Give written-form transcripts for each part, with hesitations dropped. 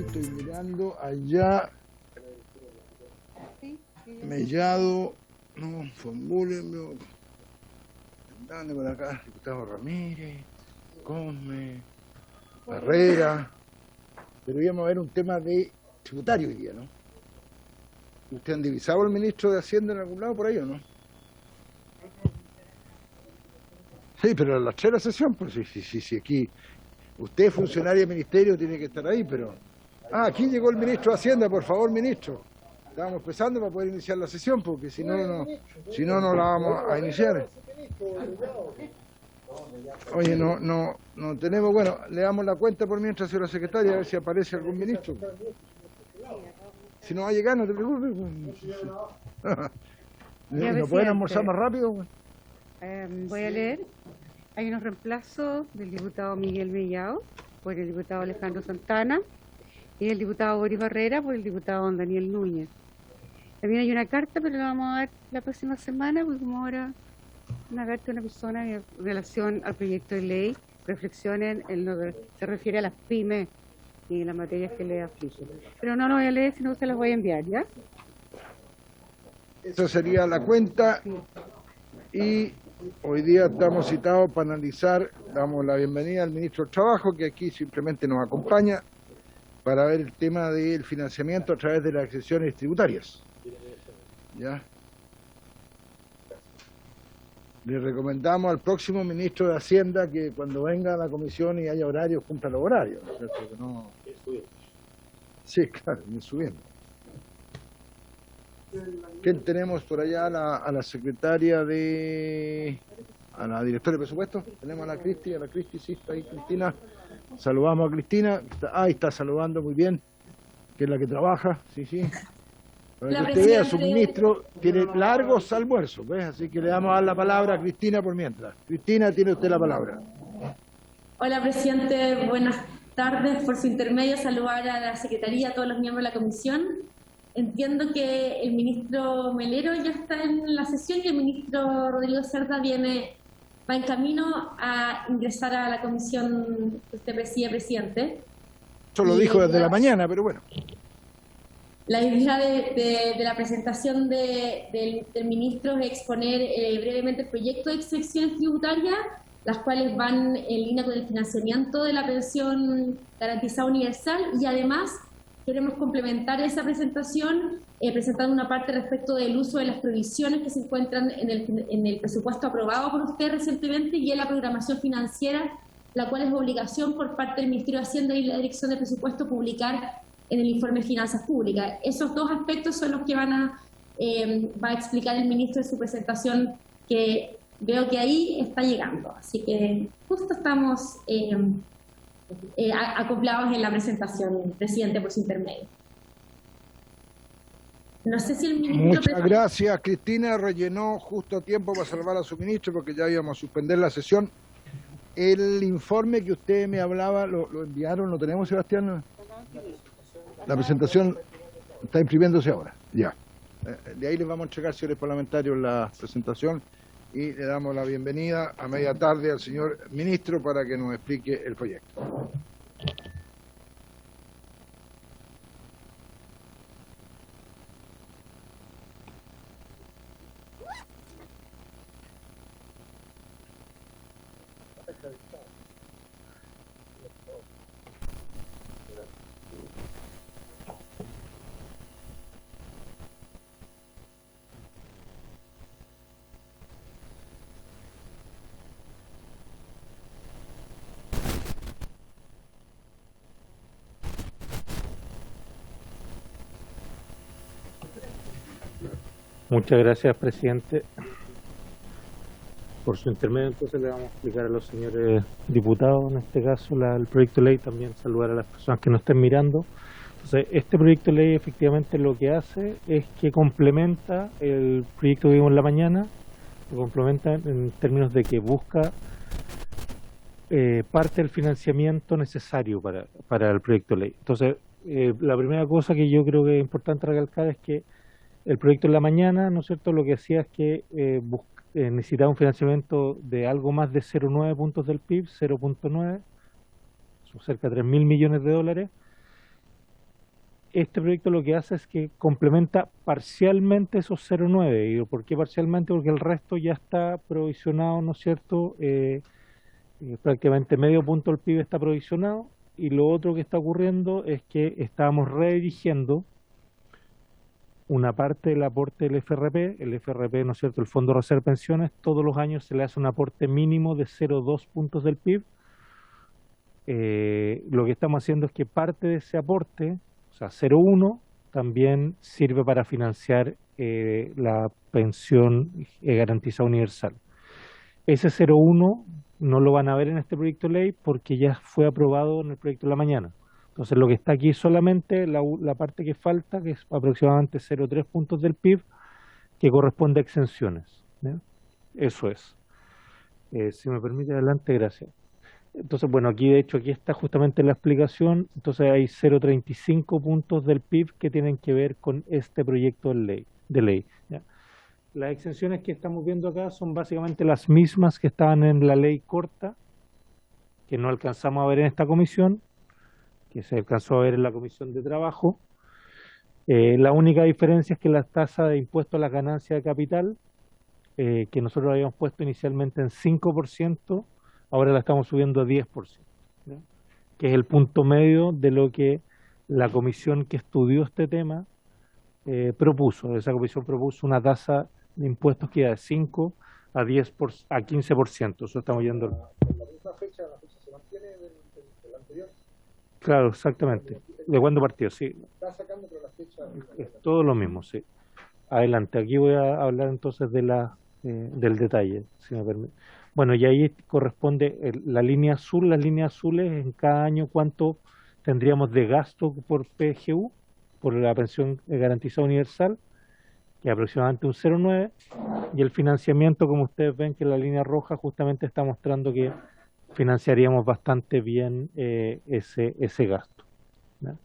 estoy mirando allá. Mellado, no, Fonbule, dando por acá, diputado Ramírez, Cosme, Barrera. Pero íbamos a ver un tema de tributario hoy día, ¿no? ¿Usted han divisado al ministro de Hacienda en algún lado por ahí o no? Sí, pero en la tercera sesión, pues sí, aquí. Usted es funcionario del ministerio, tiene que estar ahí, pero... Ah, aquí llegó el ministro de Hacienda, por favor, ministro. Estábamos empezando para poder iniciar la sesión, porque si no, no la vamos a iniciar. Oye, no tenemos... Bueno, le damos la cuenta por mientras, señora secretaria, a ver si aparece algún ministro. Si no va a llegar, no te preocupes. ¿No pueden almorzar más rápido? Voy a leer. Hay unos reemplazos del diputado Miguel Mellado por el diputado Alejandro Santana y el diputado Boris Barrera por el diputado don Daniel Núñez. También hay una carta, pero la vamos a dar la próxima semana, porque como ahora una carta de una persona en relación al proyecto de ley, reflexionen en lo que se refiere a las pymes y las materias que le afligen. Pero no lo voy a leer, sino se las voy a enviar, ¿ya? Eso sería la cuenta. Y hoy día estamos citados para analizar, damos la bienvenida al ministro del Trabajo, que aquí simplemente nos acompaña para ver el tema del financiamiento a través de las excepciones tributarias. ¿Ya? Le recomendamos al próximo ministro de Hacienda que cuando venga a la comisión y haya horarios, cumpla los horarios, ¿no es cierto? Que no... Sí, claro, ir subiendo. ¿Quién tenemos por allá? A la secretaria a la directora de presupuesto. Tenemos a la Cristi, sí, está ahí Cristina. Saludamos a Cristina. Ahí está saludando, muy bien, que es la que trabaja, sí. Para que usted vea, su ministro tiene largos almuerzos, ¿ves? Así que le vamos a dar la palabra a Cristina por mientras. Cristina, tiene usted la palabra. Hola, presidente. Buenas tardes. Por su intermedio, saludar a la Secretaría, a todos los miembros de la comisión. Entiendo que el ministro Melero ya está en la sesión y el ministro Rodrigo Cerda va en camino a ingresar a la comisión que usted preside, presidente. Eso lo dijo desde la mañana, pero bueno. La idea de la presentación del ministro es exponer brevemente el proyecto de excepciones tributarias, las cuales van en línea con el financiamiento de la pensión garantizada universal, y además queremos complementar esa presentación presentando una parte respecto del uso de las provisiones que se encuentran en el presupuesto aprobado por usted recientemente y en la programación financiera, la cual es obligación por parte del Ministerio de Hacienda y la Dirección de Presupuesto publicar en el informe de Finanzas Públicas. Esos dos aspectos son los que va a explicar el ministro en su presentación, que veo que ahí está llegando. Así que justo estamos acoplados en la presentación, presidente, por su intermedio. No sé si el ministro... Muchas gracias, Cristina. Rellenó justo a tiempo para salvar a su ministro, porque ya íbamos a suspender la sesión. El informe que usted me hablaba, ¿lo enviaron? ¿Lo tenemos, Sebastián? La presentación está imprimiéndose ahora, ya. De ahí les vamos a entregar, señores parlamentarios, la presentación y le damos la bienvenida a media tarde al señor ministro para que nos explique el proyecto. Muchas gracias, presidente. Por su intermedio, entonces, le vamos a explicar a los señores diputados, en este caso, el proyecto de ley. También saludar a las personas que nos estén mirando. Entonces, este proyecto de ley efectivamente lo que hace es que complementa el proyecto que vimos en la mañana, lo complementa en términos de que busca parte del financiamiento necesario para el proyecto de ley. Entonces, la primera cosa que yo creo que es importante recalcar es que el proyecto en la mañana, ¿no es cierto?, lo que hacía es que necesitaba un financiamiento de algo más de 0,9 puntos del PIB, 0,9, son cerca de 3.000 millones de dólares, este proyecto lo que hace es que complementa parcialmente esos 0,9. ¿Y por qué parcialmente? Porque el resto ya está provisionado, ¿no es cierto? Prácticamente medio punto del PIB está provisionado. Y lo otro que está ocurriendo es que estábamos redirigiendo una parte del aporte del FRP. El FRP, ¿no es cierto?, el Fondo de Reserva de Pensiones, todos los años se le hace un aporte mínimo de 0,2 puntos del PIB. Lo que estamos haciendo es que parte de ese aporte, o sea, 0,1, también sirve para financiar la pensión garantizada universal. Ese 0,1 no lo van a ver en este proyecto de ley porque ya fue aprobado en el proyecto de la mañana. Entonces, lo que está aquí solamente la parte que falta, que es aproximadamente 0,3 puntos del PIB, que corresponde a exenciones, ¿ya? Eso es. Si me permite, adelante, gracias. Entonces, bueno, aquí de hecho, aquí está justamente la explicación. Entonces hay 0,35 puntos del PIB que tienen que ver con este proyecto de ley, ¿ya? Las exenciones que estamos viendo acá son básicamente las mismas que estaban en la ley corta, que no alcanzamos a ver en esta comisión, que se alcanzó a ver en la comisión de trabajo. La única diferencia es que la tasa de impuesto a la ganancia de capital, que nosotros habíamos puesto inicialmente en 5%, ahora la estamos subiendo a 10%, ¿ya? Que es el punto medio de lo que la comisión que estudió este tema propuso. Esa comisión propuso una tasa de impuestos que iba de 5 a 15%. Eso estamos yendo. La misma fecha, la fecha se mantiene del anterior. Claro, exactamente. ¿De cuándo partió? Sí. Está sacando, pero la fecha Es todo lo mismo, sí. Adelante, aquí voy a hablar entonces de del detalle, si me permite. Bueno, y ahí corresponde la línea azul. Las líneas azules, en cada año, cuánto tendríamos de gasto por PGU, por la pensión garantizada universal, que es aproximadamente un 0,9, y el financiamiento, como ustedes ven que la línea roja justamente está mostrando que financiaríamos bastante bien ese gasto, ¿ya?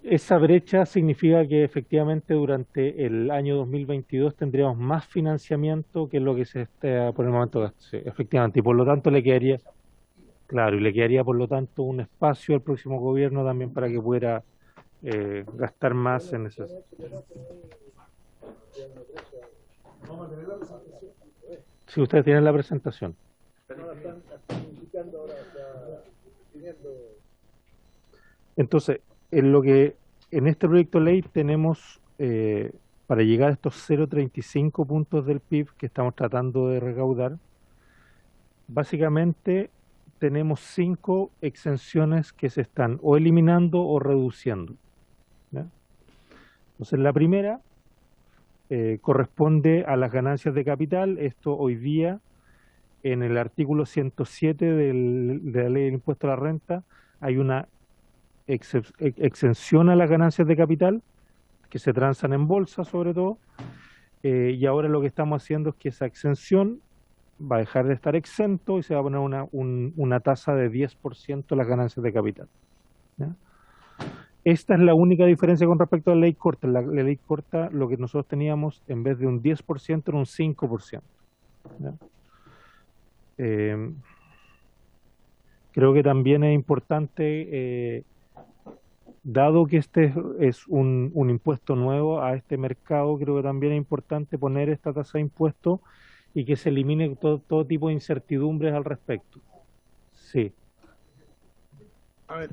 Esa brecha significa que efectivamente durante el año 2022 tendríamos más financiamiento que lo que se está por el momento, sí, efectivamente, y por lo tanto le quedaría, claro, y le quedaría por lo tanto un espacio al próximo gobierno también para que pudiera gastar más en eso. Si ustedes tienen la presentación. Entonces, en este proyecto de ley tenemos, para llegar a estos 0,35 puntos del PIB que estamos tratando de recaudar, básicamente tenemos 5 exenciones que se están o eliminando o reduciendo, ¿ya? Entonces, la primera corresponde a las ganancias de capital. Esto hoy día, en el artículo 107 de la ley del impuesto a la renta, hay una exención a las ganancias de capital que se transan en bolsa sobre todo, y ahora lo que estamos haciendo es que esa exención va a dejar de estar exento y se va a poner una tasa de 10% a las ganancias de capital, ¿ya? Esta es la única diferencia con respecto a la ley corta. La ley corta, lo que nosotros teníamos, en vez de un 10%, era un 5%, ¿ya? Creo que también es importante, dado que este es un impuesto nuevo a este mercado, creo que también es importante poner esta tasa de impuesto y que se elimine todo tipo de incertidumbres al respecto. Sí. A ver,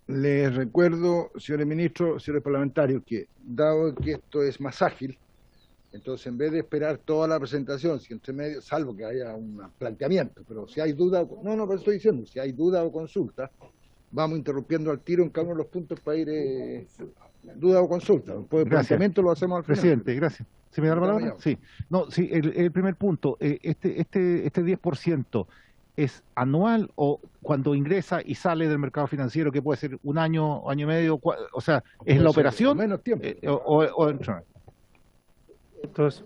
les recuerdo, señores ministros, señores parlamentarios, que dado que esto es más ágil, entonces en vez de esperar toda la presentación, si entre medio, salvo que haya un planteamiento, pero si hay duda, pero estoy diciendo, si hay duda o consulta, vamos interrumpiendo al tiro en cada uno de los puntos para ir duda o consulta. Después del planteamiento lo hacemos al final. Presidente, gracias. ¿Se me da la palabra? Sí. No, sí, el primer punto, este 10%, ¿es anual o cuando ingresa y sale del mercado financiero, que puede ser un año, año y medio? O sea, ¿es la operación? Menos tiempo. Entonces,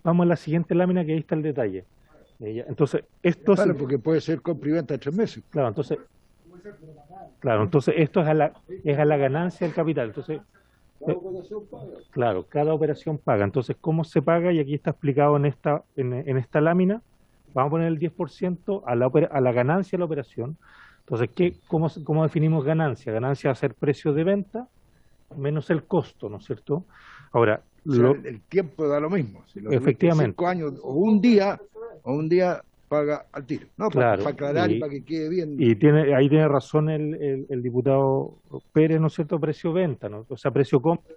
vamos a la siguiente lámina, que ahí está el detalle. Entonces, esto claro, porque puede ser compra y venta de 3 meses. Claro, entonces esto es a la ganancia del capital. Entonces, claro, cada operación paga. Entonces, ¿cómo se paga? Y aquí está explicado en esta lámina. vamos a poner el 10% a la ganancia de la operación. Entonces, ¿cómo definimos ganancia? Ganancia va a ser precio de venta menos el costo, ¿no es cierto? Ahora, O sea, el tiempo da lo mismo. Si lo tuviste efectivamente. 5 años o un día paga al tiro. No, Claro, para aclarar y para que quede bien. Y ahí tiene razón el diputado Pérez, ¿no es cierto? Precio venta, ¿no? O sea, precio compra.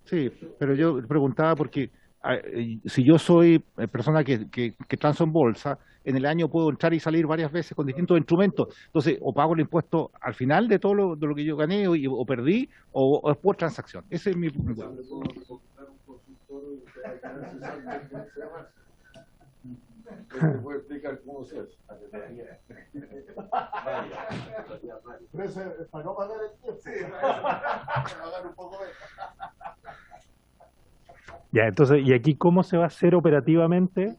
Sí, pero yo preguntaba porque si yo soy persona que transo en bolsa, en el año puedo entrar y salir varias veces con distintos instrumentos. Entonces, o pago el impuesto al final de todo de lo que yo gané o perdí, o es por transacción. Ese es mi punto. Puede explicar cómo se hace. Para no pagar el tiempo. Sí, para pagar un poco menos. Ya, entonces, ¿y aquí cómo se va a hacer operativamente?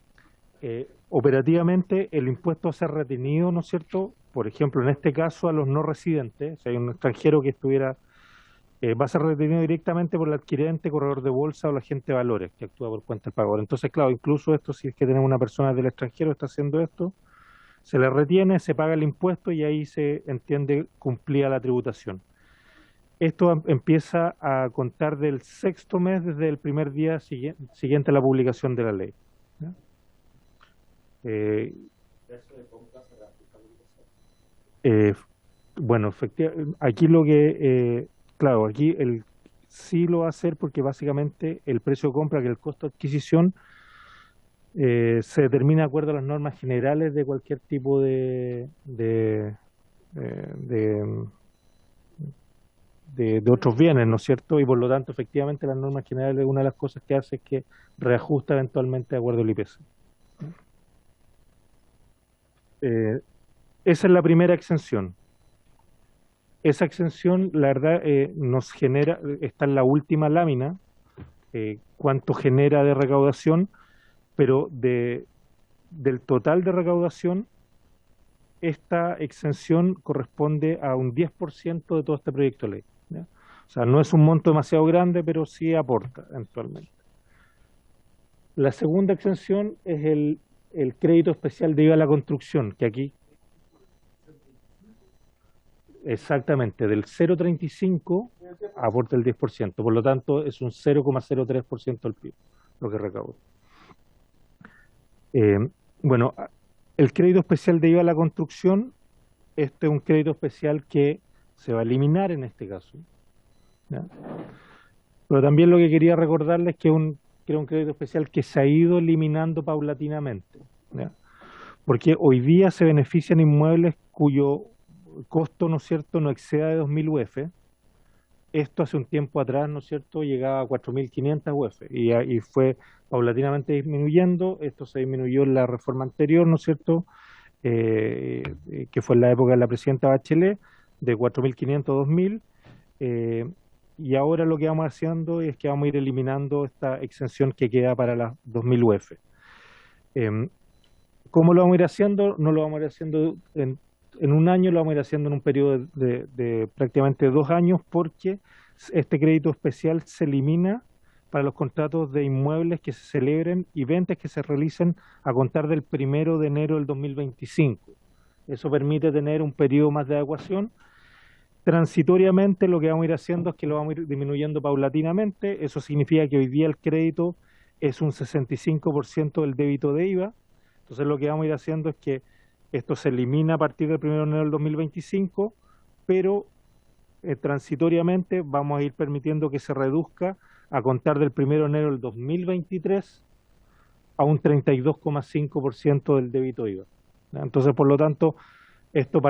Operativamente el impuesto va a ser retenido, ¿no es cierto? Por ejemplo, en este caso a los no residentes, si hay un extranjero que estuviera, va a ser retenido directamente por el adquirente, corredor de bolsa o la agente de valores que actúa por cuenta del pagador. Entonces, claro, incluso esto, si es que tenemos una persona del extranjero que está haciendo esto, se le retiene, se paga el impuesto y ahí se entiende cumplida la tributación. Esto empieza a contar del 6º mes desde el primer día siguiente a la publicación de la ley. ¿Ya? Bueno, efectivamente, aquí lo que, claro, aquí sí lo va a hacer porque básicamente el precio de compra, que el costo de adquisición, se determina de acuerdo a las normas generales de cualquier tipo de otros bienes, ¿no es cierto? Y por lo tanto, efectivamente, las normas generales, una de las cosas que hace es que reajusta eventualmente de acuerdo al IPC. Esa es la primera exención. Esa exención, la verdad, nos genera, está en la última lámina, cuánto genera de recaudación, pero del total de recaudación, esta exención corresponde a un 10% de todo este proyecto de ley, ¿ya? O sea, no es un monto demasiado grande, pero sí aporta eventualmente. La segunda exención es el crédito especial de IVA a la construcción, que aquí, exactamente, del 0,35 aporta el 10%, por lo tanto es un 0,03% del PIB, lo que recauda. Bueno, el crédito especial de IVA a la construcción, este es un crédito especial que se va a eliminar en este caso, ¿ya? Pero también lo que quería recordarles es que era un crédito especial que se ha ido eliminando paulatinamente, ¿ya? Porque hoy día se benefician inmuebles cuyo costo, ¿no es cierto?, no exceda de 2.000 UF. Esto hace un tiempo atrás, ¿no es cierto?, llegaba a 4.500 UF y fue paulatinamente disminuyendo. Esto se disminuyó en la reforma anterior, ¿no es cierto?, que fue en la época de la presidenta Bachelet, de 4.500 a 2.000. Y ahora lo que vamos haciendo es que vamos a ir eliminando esta exención que queda para las 2.000 UF. ¿Cómo lo vamos a ir haciendo? No lo vamos a ir haciendo en un año, lo vamos a ir haciendo en un periodo de prácticamente 2 años, porque este crédito especial se elimina para los contratos de inmuebles que se celebren y ventas que se realicen a contar del 1 de enero del 2025. Eso permite tener un periodo más de adecuación. Transitoriamente lo que vamos a ir haciendo es que lo vamos a ir disminuyendo paulatinamente. Eso significa que hoy día el crédito es un 65% del débito de IVA. Entonces lo que vamos a ir haciendo es que esto se elimina a partir del 1 de enero del 2025, pero transitoriamente vamos a ir permitiendo que se reduzca a contar del 1 de enero del 2023 a un 32,5% del débito IVA. ¿Ya? Entonces, por lo tanto, esto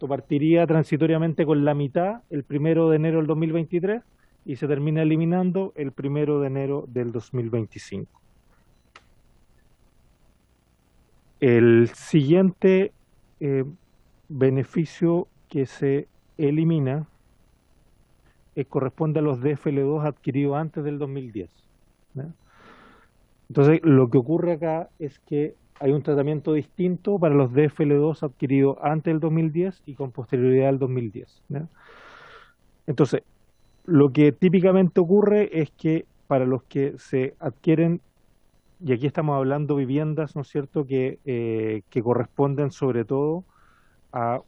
partiría transitoriamente con la mitad el 1 de enero del 2023 y se termina eliminando el 1 de enero del 2025. El siguiente beneficio que se elimina corresponde a los DFL2 adquiridos antes del 2010, ¿ya? Entonces, lo que ocurre acá es que hay un tratamiento distinto para los DFL2 adquiridos antes del 2010 y con posterioridad al 2010, ¿ya? Entonces, lo que típicamente ocurre es que para los que se adquieren y aquí estamos hablando viviendas, ¿no es cierto?, que corresponden sobre todo a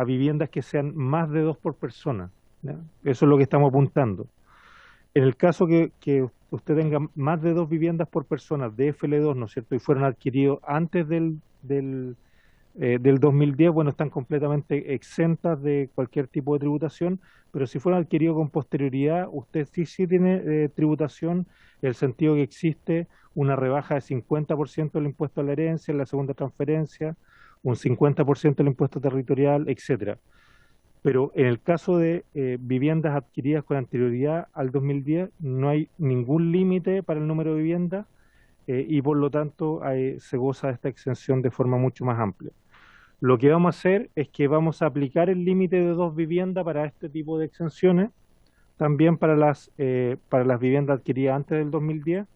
viviendas que sean más de dos por persona, ¿ya? Eso es lo que estamos apuntando. En el caso que usted tenga más de dos viviendas por persona de FL2, ¿no es cierto?, y fueron adquiridos antes del 2010, bueno, están completamente exentas de cualquier tipo de tributación, pero si fueron adquiridos con posterioridad, usted sí tiene tributación, en el sentido que existe una rebaja de 50% del impuesto a la herencia en la segunda transferencia, un 50% del impuesto territorial, etcétera. Pero en el caso de viviendas adquiridas con anterioridad al 2010, no hay ningún límite para el número de viviendas y por lo tanto se goza de esta exención de forma mucho más amplia. Lo que vamos a hacer es que vamos a aplicar el límite de dos viviendas para este tipo de exenciones, también para las viviendas adquiridas antes del 2010,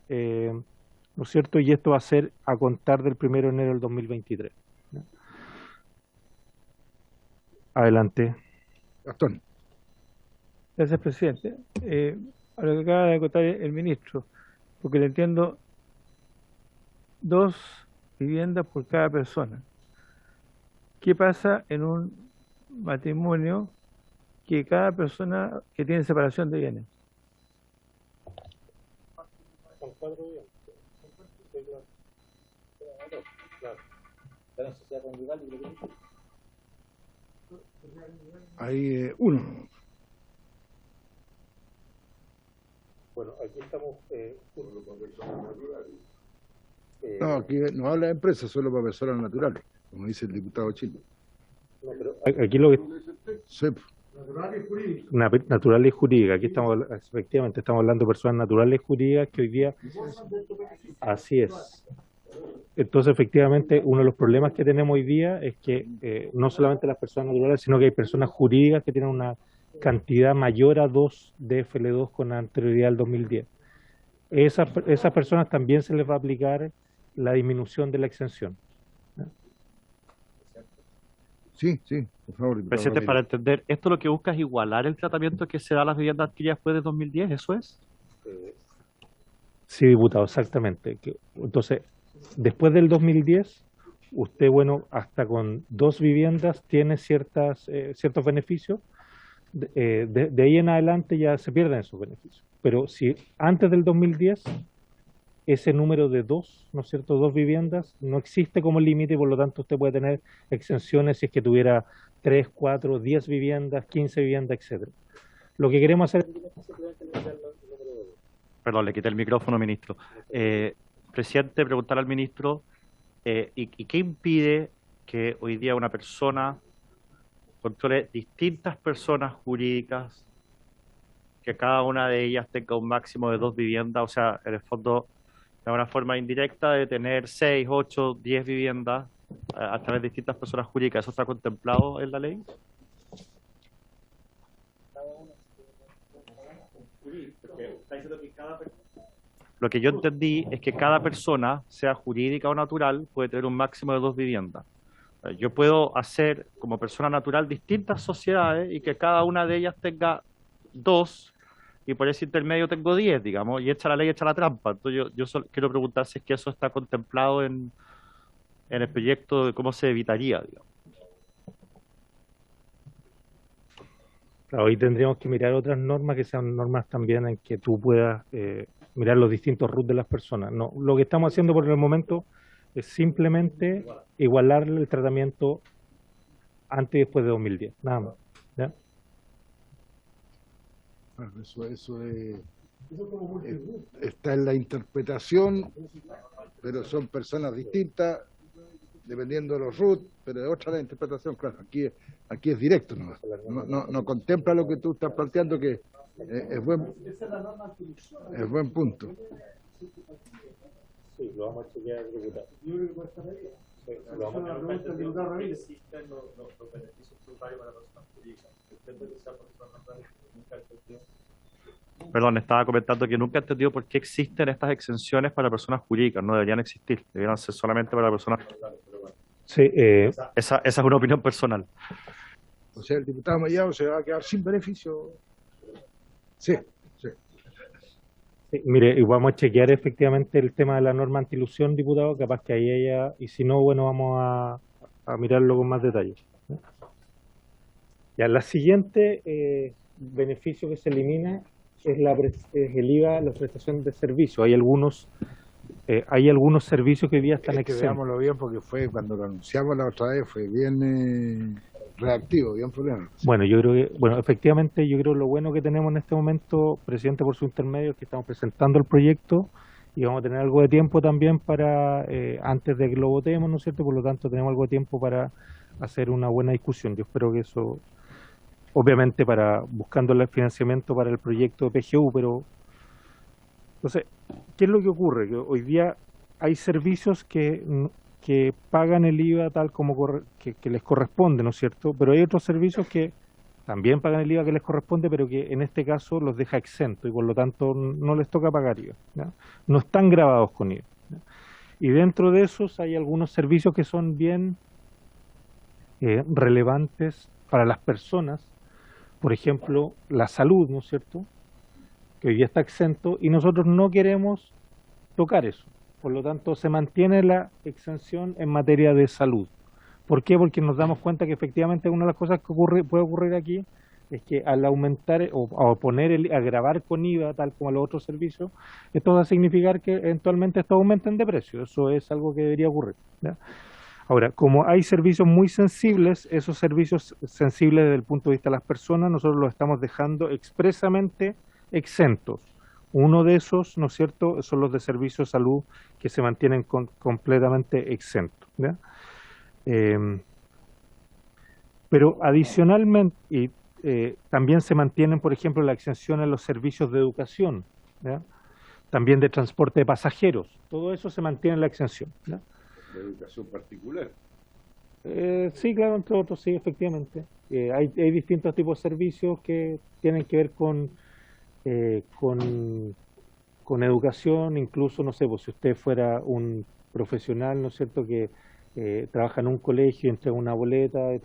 ¿no es cierto? Y esto va a ser a contar del 1 de enero del 2023. ¿No? Adelante. Gastón. Gracias, presidente. A lo que acaba de acotar el ministro, porque le entiendo, 2 viviendas por cada persona. ¿Qué pasa en un matrimonio que cada persona que tiene separación de bienes? Son 4 viviendas. Claro. La sociedad conyugal Hay uno. Bueno, aquí estamos Solo para personas naturales. No, aquí no habla de empresas, solo para personas naturales, como dice el diputado Chile. no, pero aquí lo que Sí. natural y jurídica, aquí estamos, efectivamente estamos hablando de personas naturales y jurídicas que hoy día, así es. Entonces, efectivamente, uno de los problemas que tenemos hoy día es que no solamente las personas naturales, sino que hay personas jurídicas que tienen una cantidad mayor a 2 de FL2 con anterioridad al 2010. Esas personas también se les va a aplicar la disminución de la exención. Sí, por favor. diputado Presidente, Ramírez. para entender, ¿esto lo que busca es igualar el tratamiento que se da a las viviendas adquiridas después de 2010? ¿Eso es? Sí, diputado, exactamente. Entonces, después del 2010, usted, bueno, hasta con 2 viviendas tiene ciertos beneficios. De ahí en adelante ya se pierden esos beneficios. Pero si antes del 2010, ese número de 2, ¿no es cierto?, 2 viviendas, no existe como límite y por lo tanto usted puede tener exenciones si es que tuviera 3, 4, 10 viviendas, 15 viviendas, etcétera. Lo que queremos hacer Perdón, le quité el micrófono, ministro. Presidente, preguntar al ministro, ¿y qué impide que hoy día una persona controle distintas personas jurídicas, que cada una de ellas tenga un máximo de 2 viviendas? O sea, en el fondo, de una forma indirecta de tener 6, 8, 10 viviendas a través de distintas personas jurídicas. ¿Eso está contemplado en la ley? Lo que yo entendí es que cada persona, sea jurídica o natural, puede tener un máximo de 2 viviendas. Yo puedo hacer como persona natural distintas sociedades y que cada una de ellas tenga 2, y por ese intermedio tengo 10, digamos, y echa la ley, echa la trampa. Entonces yo solo quiero preguntar si es que eso está contemplado en el proyecto de cómo se evitaría, digamos. Hoy tendríamos que mirar otras normas que sean normas también en que tú puedas mirar los distintos RUT de las personas. No, lo que estamos haciendo por el momento es simplemente igualar el tratamiento antes y después de 2010, nada más. ¿Ya? Bueno, eso está en la interpretación, pero son personas distintas, dependiendo de los RUT, pero de otra la interpretación, claro, aquí es directo, no contempla lo que tú estás planteando, que es buen punto. Sí, lo vamos a chequear, diputado. Lo vamos a chequear. Existen los beneficios tributarios para personas jurídicas. Perdón, estaba comentando que nunca he entendido por qué existen estas exenciones para personas jurídicas. No deberían existir, deberían ser solamente para personas. Sí, Esa es una opinión personal. O sea, el diputado Mellado se va a quedar sin beneficio. Sí. Sí, mire, y vamos a chequear efectivamente el tema de la norma antiilusión, diputado, capaz que ahí haya, y si no, bueno, vamos a mirarlo con más detalle. ¿Ya? Ya, la siguiente beneficio que se elimina es, es el IVA, la prestación de servicio. Hay algunos servicios que hoy día están exentos. Veámoslo bien porque fue cuando lo anunciamos la otra vez, fue bien reactivo, bien problema. Bueno, yo creo que, bueno, efectivamente, yo creo lo bueno que tenemos en este momento, presidente, por su intermedio, es que estamos presentando el proyecto y vamos a tener algo de tiempo también para, antes de que lo votemos, ¿no es cierto? Por lo tanto, tenemos algo de tiempo para hacer una buena discusión. Yo espero que eso, obviamente, buscando el financiamiento para el proyecto de PGU, pero, entonces, ¿qué es lo que ocurre? Que hoy día hay servicios que pagan el IVA tal como que les corresponde, ¿no es cierto? Pero hay otros servicios que también pagan el IVA que les corresponde, pero que en este caso los deja exentos y por lo tanto no les toca pagar IVA, ¿ya? No están grabados con IVA, ¿ya? Y dentro de esos hay algunos servicios que son bien relevantes para las personas, por ejemplo, la salud, ¿no es cierto?, que hoy día está exento y nosotros no queremos tocar eso. Por lo tanto, se mantiene la exención en materia de salud. ¿Por qué? Porque nos damos cuenta que efectivamente una de las cosas que puede ocurrir aquí es que al aumentar o a grabar con IVA, tal como los otros servicios, esto va a significar que eventualmente esto aumenten de precio. Eso es algo que debería ocurrir, ¿ya? Ahora, como hay servicios muy sensibles, esos servicios sensibles desde el punto de vista de las personas, nosotros los estamos dejando expresamente exentos. Uno de esos, ¿no es cierto?, son los de servicio de salud que se mantienen completamente exentos, ¿ya? Pero adicionalmente, también se mantienen, por ejemplo, la exención en los servicios de educación, ¿ya? También de transporte de pasajeros. Todo eso se mantiene en la exención, ¿ya? De educación particular. Sí, claro, entre otros, sí, efectivamente. Hay distintos tipos de servicios que tienen que ver con educación, incluso, no sé, pues si usted fuera un profesional, ¿no es cierto?, que trabaja en un colegio y entrega una boleta y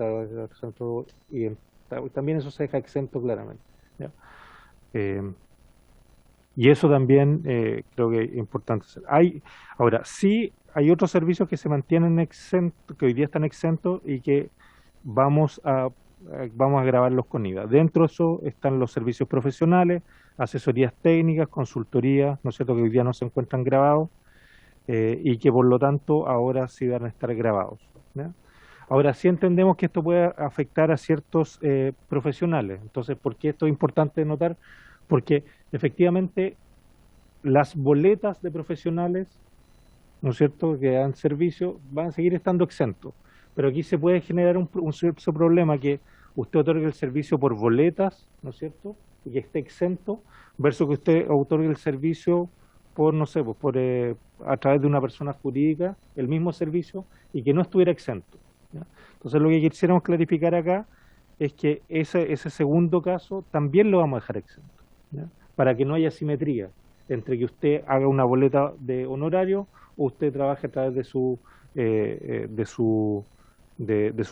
también eso se deja exento claramente, ¿ya? Y eso también creo que es importante. Ahora, sí hay otros servicios que se mantienen exentos, que hoy día están exentos y que vamos a grabarlos con IVA. Dentro de eso están los servicios profesionales, asesorías técnicas, consultorías, ¿no es cierto?, que hoy día no se encuentran grabados y que por lo tanto ahora sí van a estar grabados, ¿ya? Ahora sí entendemos que esto puede afectar a ciertos profesionales. Entonces, ¿por qué esto es importante notar? Porque efectivamente las boletas de profesionales, ¿no es cierto?, que dan servicio, van a seguir estando exentos. Pero aquí se puede generar un cierto problema que usted otorgue el servicio por boletas, ¿no es cierto?, y que esté exento, versus que usted otorgue el servicio por, no sé, pues a través de una persona jurídica, el mismo servicio, y que no estuviera exento, ¿ya? Entonces lo que quisiéramos clarificar acá es que ese segundo caso también lo vamos a dejar exento, ¿ya? Para que no haya simetría entre que usted haga una boleta de honorario o usted trabaje a través de su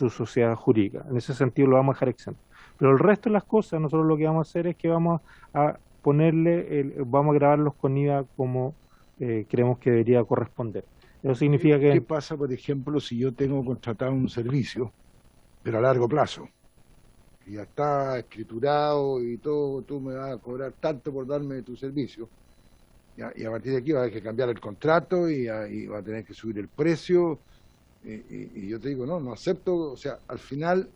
sociedad jurídica. En ese sentido lo vamos a dejar exento. Pero el resto de las cosas, nosotros lo que vamos a hacer es que vamos a vamos a grabarlos con IVA como creemos que debería corresponder. Eso significa que... ¿Qué pasa, por ejemplo, si yo tengo contratado un servicio, pero a largo plazo? Y ya está escriturado y todo, tú me vas a cobrar tanto por darme tu servicio. Y a partir de aquí va a haber que cambiar el contrato y va a tener que subir el precio. Y yo te digo, no acepto, o sea, al final,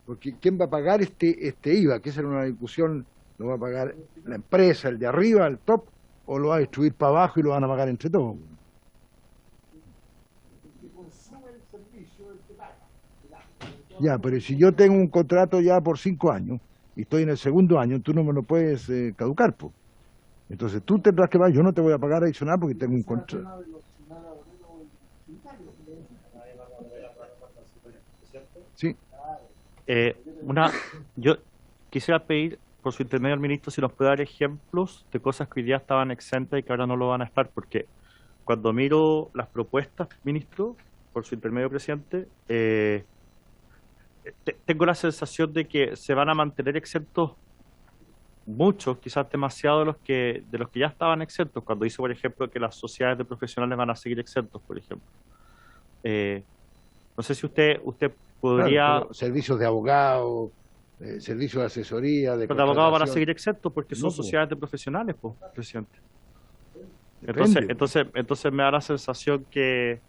porque ¿quién va a pagar este IVA? Que esa era una discusión, ¿lo va a pagar la empresa, el de arriba, el top, o lo va a distribuir para abajo y lo van a pagar entre todos? Ya, pero si yo tengo un contrato ya por 5 años y estoy en el segundo año, tú no me lo puedes caducar, pues. Entonces tú tendrás que pagar, yo no te voy a pagar adicional porque tengo un contrato. Sí. Yo quisiera pedir, por su intermedio al ministro, si nos puede dar ejemplos de cosas que hoy día estaban exentas y que ahora no lo van a estar, porque cuando miro las propuestas, ministro, por su intermedio, presidente, tengo la sensación de que se van a mantener exentos muchos, quizás demasiado de los que ya estaban exentos, cuando dice, por ejemplo, que las sociedades de profesionales van a seguir exentos, por ejemplo. No sé si usted podría... Claro, pero servicios de abogado, servicios de asesoría, de Los abogados van a contratación. seguir exentos porque son No, pues. sociedades de profesionales, pues, presidente. Depende. Entonces me da la sensación que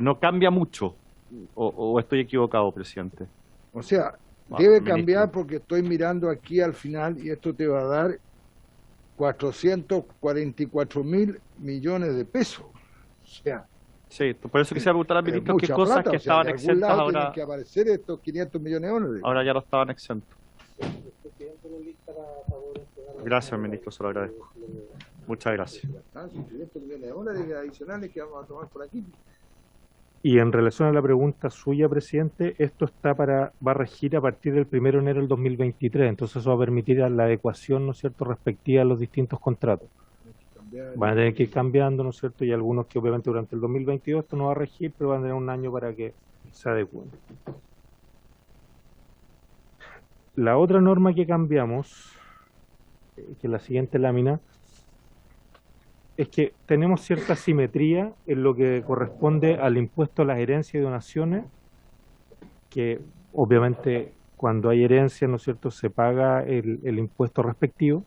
no cambia mucho, o estoy equivocado, presidente. O sea, Ah, debe ministro. cambiar porque estoy mirando aquí al final y esto te va a dar 444 mil millones de pesos. O sea, Sí, por eso quisiera preguntar al es ministro qué mucha cosas plata. que O sea, estaban de algún exentas lado ahora, tienen que aparecer estos 500 millones de dólares. ahora ya no estaban exentos. Gracias, ministro, se lo agradezco. Muchas gracias. Ah, son 500 millones de dólares adicionales que vamos a tomar por aquí. Y en relación a la pregunta suya, presidente, esto va a regir a partir del 1 de enero del 2023, entonces eso va a permitir la adecuación, ¿no es cierto?, respectiva a los distintos contratos. Van a tener que ir cambiando, ¿no es cierto?, y algunos que obviamente durante el 2022 esto no va a regir, pero van a tener un año para que se adecúen. La otra norma que cambiamos, que es la siguiente lámina, es que tenemos cierta simetría en lo que corresponde al impuesto a las herencias y donaciones, que obviamente cuando hay herencia, ¿no es cierto?, se paga el impuesto respectivo.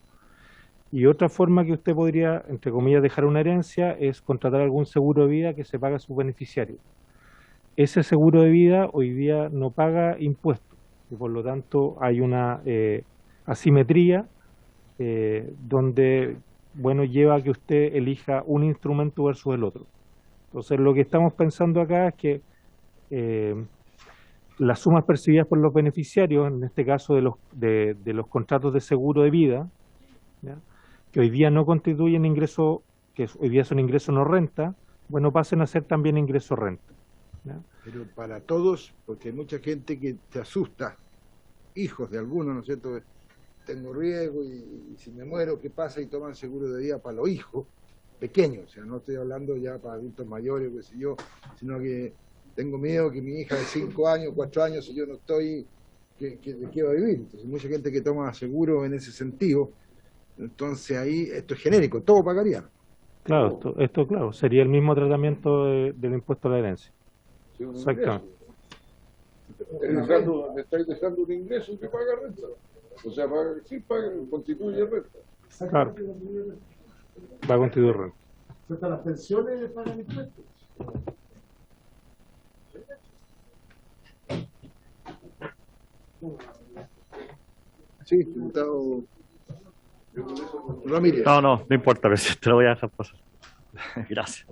Y otra forma que usted podría, entre comillas, dejar una herencia es contratar algún seguro de vida que se paga a sus beneficiarios. Ese seguro de vida hoy día no paga impuestos y por lo tanto hay una asimetría donde, bueno, lleva a que usted elija un instrumento versus el otro. Entonces lo que estamos pensando acá es que las sumas percibidas por los beneficiarios, en este caso de los contratos de seguro de vida, ¿ya?, que hoy día no constituyen ingreso, que hoy día son ingresos no renta, bueno, pasen a ser también ingreso renta, ¿ya? Pero para todos, porque hay mucha gente que se asusta, hijos de algunos, ¿no es cierto? Tengo riesgo y si me muero, ¿qué pasa? Y toman seguro de vida para los hijos pequeños, o sea, no estoy hablando ya para adultos mayores, qué sé yo, sino que tengo miedo que mi hija de 5 años, 4 años, si yo no estoy, ¿de qué va a vivir? Entonces, mucha gente que toma seguro en ese sentido, entonces ahí esto es genérico, todo pagaría. Claro, esto claro, sería el mismo tratamiento del impuesto a la herencia. Sí, un Exactamente. ingreso. Me estáis dejando un ingreso que paga renta. O sea, constituye renta. Claro, va a constituir renta. Hasta las pensiones pagan impuestos. Sí, diputado Ramírez. No importa, presidente, lo voy a dejar pasar. Gracias.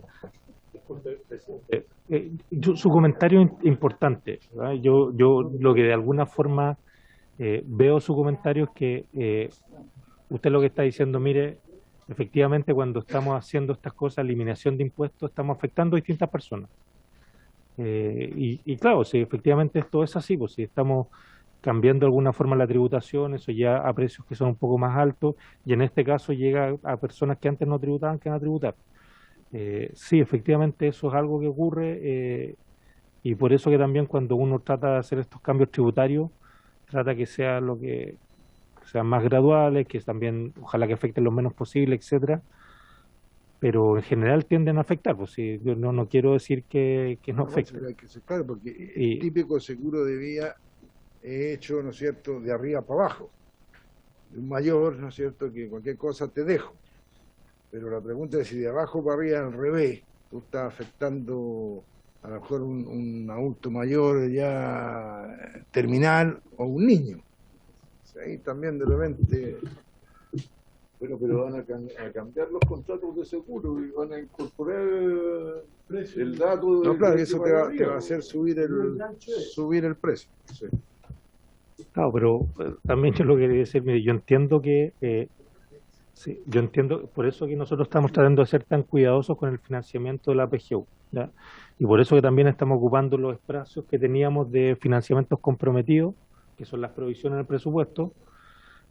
Su comentario es importante, ¿verdad? Yo lo que de alguna forma veo su comentario es que usted lo que está diciendo, mire, efectivamente cuando estamos haciendo estas cosas, eliminación de impuestos, estamos afectando a distintas personas. Y claro, si efectivamente esto es así, pues si estamos cambiando de alguna forma la tributación, eso ya a precios que son un poco más altos, y en este caso llega a personas que antes no tributaban, que van a tributar. Sí, efectivamente eso es algo que ocurre, y por eso que también cuando uno trata de hacer estos cambios tributarios, trata que sea lo que sean más graduales, que también ojalá que afecten lo menos posible, etcétera, pero en general tienden a afectar, pues sí, yo no quiero decir que no afecten. Hay que ser claro, porque Y- el típico seguro de vida es hecho, ¿no es cierto?, de arriba para abajo. De un mayor, ¿no es cierto?, que cualquier cosa te dejo. Pero la pregunta es si de abajo para arriba al revés, tú estás afectando a lo mejor un adulto mayor ya terminal o un niño. O sea, ahí también de repente... Bueno, pero van a cambiar los contratos de seguro y van a incorporar el dato No, del claro, que eso te va a hacer subir el precio. Sí. Claro, pero también yo lo quería decir, mire, yo entiendo que, sí, yo entiendo, por eso que nosotros estamos tratando de ser tan cuidadosos con el financiamiento de la PGU, ¿ya? Y por eso que también estamos ocupando los espacios que teníamos de financiamientos comprometidos, que son las provisiones del presupuesto,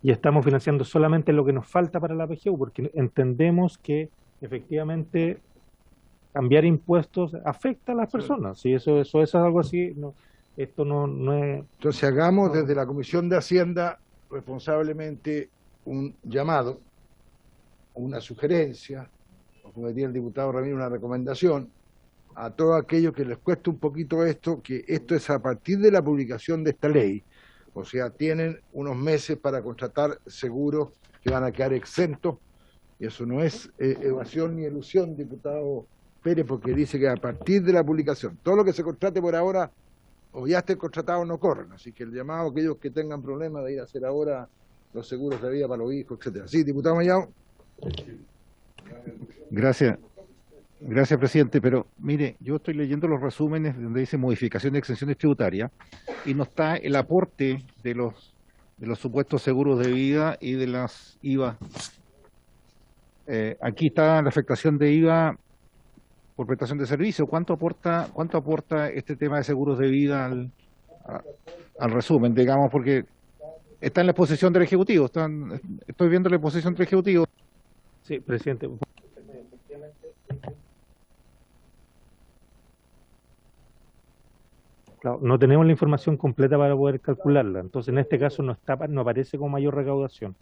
y estamos financiando solamente lo que nos falta para la PGU, porque entendemos que efectivamente cambiar impuestos afecta a las personas, y eso es algo así, esto no es... Entonces hagamos desde la Comisión de Hacienda responsablemente un llamado, una sugerencia, o como decía el diputado Ramírez, una recomendación a todos aquellos que les cueste un poquito esto, que esto es a partir de la publicación de esta ley. O sea, tienen unos meses para contratar seguros que van a quedar exentos, y eso no es evasión ni elusión, diputado Pérez, porque dice que a partir de la publicación, todo lo que se contrate por ahora, o ya esté contratado, no corren. Así que el llamado a aquellos que tengan problemas de ir a hacer ahora los seguros de vida para los hijos, etcétera. Sí, diputado Mayao. Gracias. Gracias, presidente. Pero mire, yo estoy leyendo los resúmenes donde dice modificación de exenciones tributarias y no está el aporte de los supuestos seguros de vida y de las IVA. Aquí está la afectación de IVA por prestación de servicio. ¿Cuánto aporta este tema de seguros de vida al resumen, digamos, porque está en la exposición del Ejecutivo? Estoy viendo la exposición del Ejecutivo. Sí, presidente. Claro, no tenemos la información completa para poder calcularla, entonces en este caso no aparece como mayor recaudación.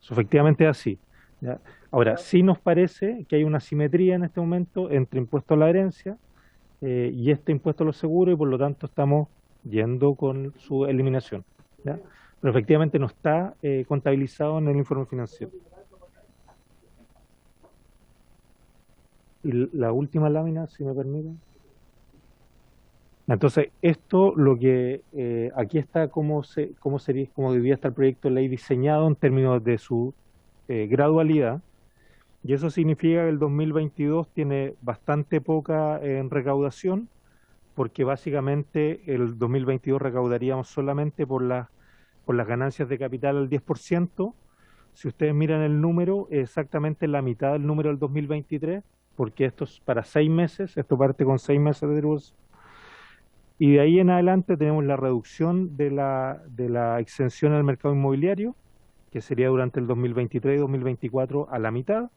Eso efectivamente es así, ¿ya? Ahora, sí nos parece que hay una simetría en este momento entre impuesto a la herencia y este impuesto a los seguros, y por lo tanto estamos yendo con su eliminación, ¿ya? Pero efectivamente no está contabilizado en el informe financiero. Y la última lámina, si me permiten. Entonces, esto lo que aquí está cómo debía estar el proyecto de ley diseñado en términos de su gradualidad, y eso significa que el 2022 tiene bastante poca recaudación, porque básicamente el 2022 recaudaríamos solamente por las ganancias de capital al 10%. Si ustedes miran el número, es exactamente la mitad del número del 2023, porque esto es para 6 meses, esto parte con 6 meses de tributación. Y de ahí en adelante tenemos la reducción de la exención al mercado inmobiliario, que sería durante el 2023 y 2024 a la mitad.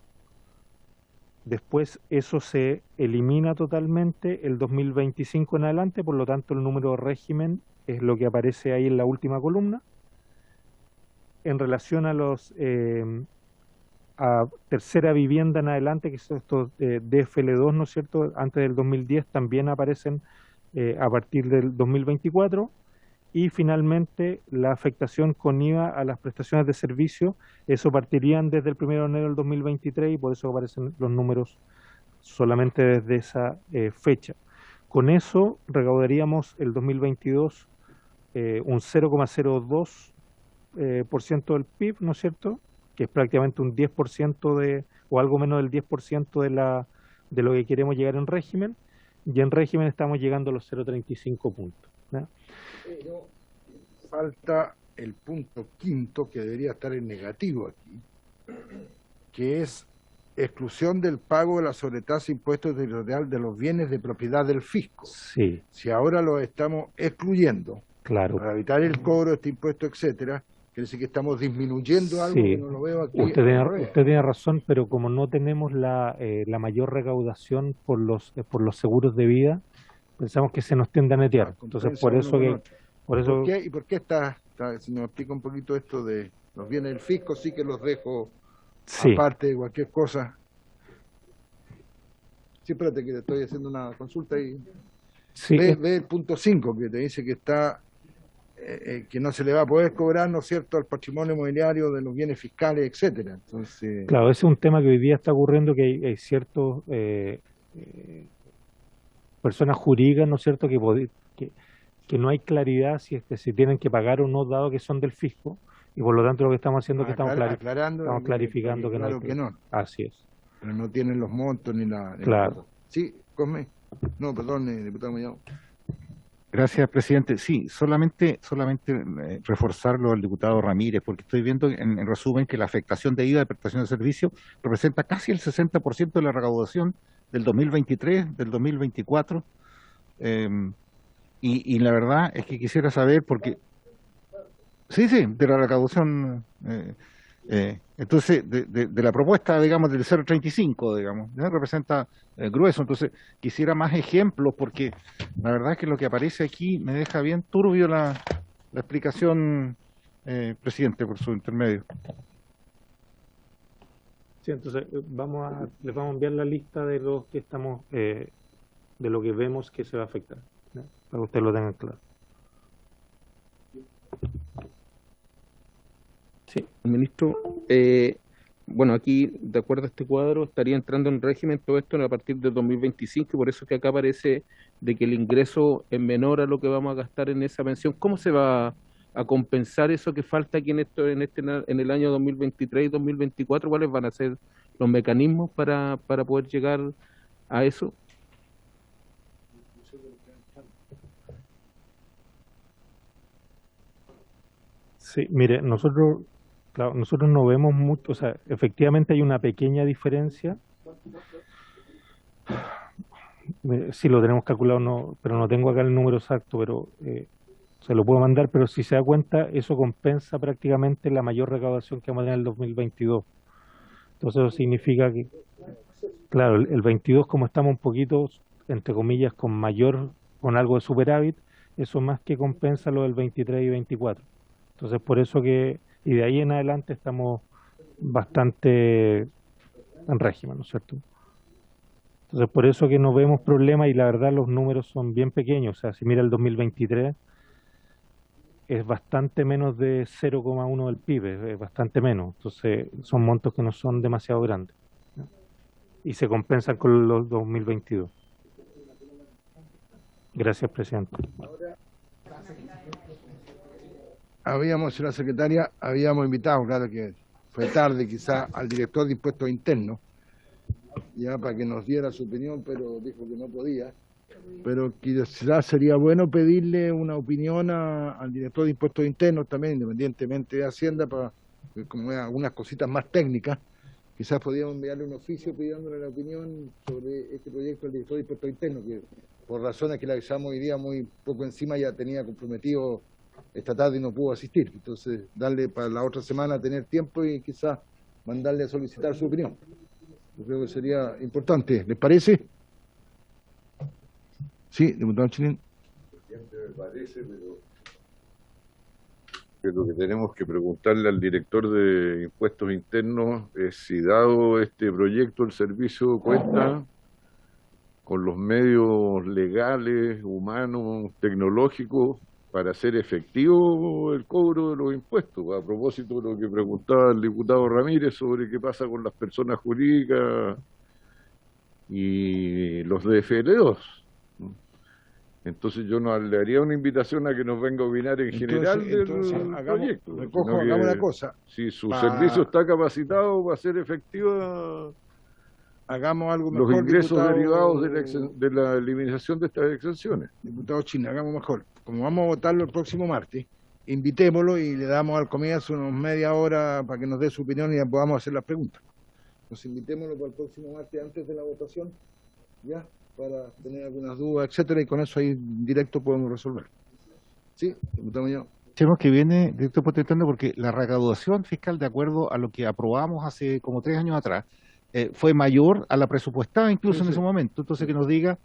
Después eso se elimina totalmente el 2025 en adelante, por lo tanto el número de régimen es lo que aparece ahí en la última columna. En relación a a tercera vivienda en adelante, que son estos DFL2, ¿no es cierto?, antes del 2010 también aparecen a partir del 2024, y finalmente la afectación con IVA a las prestaciones de servicio, eso partirían desde el 1 de enero del 2023 y por eso aparecen los números solamente desde esa fecha. Con eso recaudaríamos el 2022 un 0,02% del PIB, ¿no es cierto?, que es prácticamente un 10% o algo menos del 10% de lo que queremos llegar en régimen, y en régimen estamos llegando a los 0,35 puntos, ¿no? Pero falta el punto quinto, que debería estar en negativo aquí, que es exclusión del pago de la sobretasa impuesto territorial de los bienes de propiedad del fisco. Sí. Si ahora lo estamos excluyendo, claro, para evitar el cobro de este impuesto, etcétera, quiere decir que estamos disminuyendo algo, sí, que no lo veo aquí. Usted tiene razón, pero como no tenemos la mayor recaudación por los seguros de vida, pensamos que se nos tiende a netear. Entonces, por eso ¿Y por qué está, si nos explica un poquito esto de los bienes del fisco? Sí que los dejo aparte de cualquier cosa. Sí, espérate que te estoy haciendo una consulta y ve el punto 5, que te dice que está que no se le va a poder cobrar, ¿no es cierto?, al patrimonio inmobiliario de los bienes fiscales, etcétera. Entonces, claro, ese es un tema que hoy día está ocurriendo, que hay ciertos personas jurídicas, ¿no es cierto?, que no hay claridad si es que se tienen que pagar o no, dado que son del fisco, y por lo tanto lo que estamos haciendo es que estamos clarificando que claro no hay que no. Así es. Pero no tienen los montos ni la... Claro. Sí, come. No, perdón, diputado Mayao. Gracias, presidente. Sí, solamente reforzarlo al diputado Ramírez, porque estoy viendo en resumen que la afectación de IVA de prestación de servicio representa casi el 60% de la recaudación del 2023, del 2024, y la verdad es que quisiera saber, porque... Sí, de la recaudación, Entonces, de la propuesta, digamos, del 0,35, digamos, ¿no? Representa grueso. Entonces, quisiera más ejemplos, porque la verdad es que lo que aparece aquí me deja bien turbio la explicación, presidente, por su intermedio. Sí, entonces les vamos a enviar la lista de los que estamos, de lo que vemos que se va a afectar, ¿no? Para que ustedes lo tengan claro. Sí, ministro, bueno, aquí, de acuerdo a este cuadro, estaría entrando en régimen todo esto a partir del 2025, y por eso que acá aparece de que el ingreso es menor a lo que vamos a gastar en esa pensión. ¿Cómo se va a compensar eso que falta aquí en el año 2023 y 2024? ¿Cuáles van a ser los mecanismos para poder llegar a eso? Sí, mire, nosotros no vemos mucho, o sea, efectivamente hay una pequeña diferencia. Sí lo tenemos calculado, no, pero no tengo acá el número exacto, pero se lo puedo mandar, pero si se da cuenta, eso compensa prácticamente la mayor recaudación que vamos a tener en el 2022. Entonces eso significa que, claro, el 22, como estamos un poquito, entre comillas, con algo de superávit, eso más que compensa lo del 23 y 24. Entonces por eso y de ahí en adelante estamos bastante en régimen, ¿no es cierto? Entonces por eso que no vemos problemas, y la verdad los números son bien pequeños. O sea, si mira el 2023, es bastante menos de 0,1 del PIB, es bastante menos. Entonces son montos que no son demasiado grandes, ¿no? Y se compensan con los 2022. Gracias, presidente. Señora secretaria, habíamos invitado, claro que fue tarde quizá, al director de Impuestos Internos, ya para que nos diera su opinión, pero dijo que no podía. Pero quizás sería bueno pedirle una opinión al director de Impuestos Internos también, independientemente de Hacienda, para como algunas cositas más técnicas. Quizás podríamos enviarle un oficio pidiéndole la opinión sobre este proyecto al director de Impuestos Internos, que por razones que le avisamos hoy día muy poco encima ya tenía comprometido esta tarde y no pudo asistir. Entonces, darle para la otra semana tener tiempo y quizás mandarle a solicitar su opinión. Yo creo que sería importante. ¿Les parece? Sí, diputado Chilín. Me parece, pero que tenemos que preguntarle al director de Impuestos Internos es si, dado este proyecto, el servicio cuenta con los medios legales, humanos, tecnológicos para hacer efectivo el cobro de los impuestos. A propósito de lo que preguntaba el diputado Ramírez sobre qué pasa con las personas jurídicas y los DFL2. Entonces yo le haría una invitación a que nos venga a opinar en general del proyecto. Hagamos una cosa. Si su servicio está capacitado para hacer efectiva hagamos algo mejor, los ingresos diputado, derivados de la eliminación de estas exenciones. Diputado China, hagamos mejor. Como vamos a votarlo el próximo martes, invitémoslo y le damos al comienzo unos media hora para que nos dé su opinión y ya podamos hacer las preguntas. Nos invitémoslo para el próximo martes antes de la votación, ya, para tener algunas dudas, etcétera, y con eso ahí directo podemos resolver. Sí, diputado Muñoz. Tenemos que viene directo por Interno, porque la recaudación fiscal, de acuerdo a lo que aprobamos hace como 3 años atrás, fue mayor a la presupuestada incluso en ese momento. Entonces que nos diga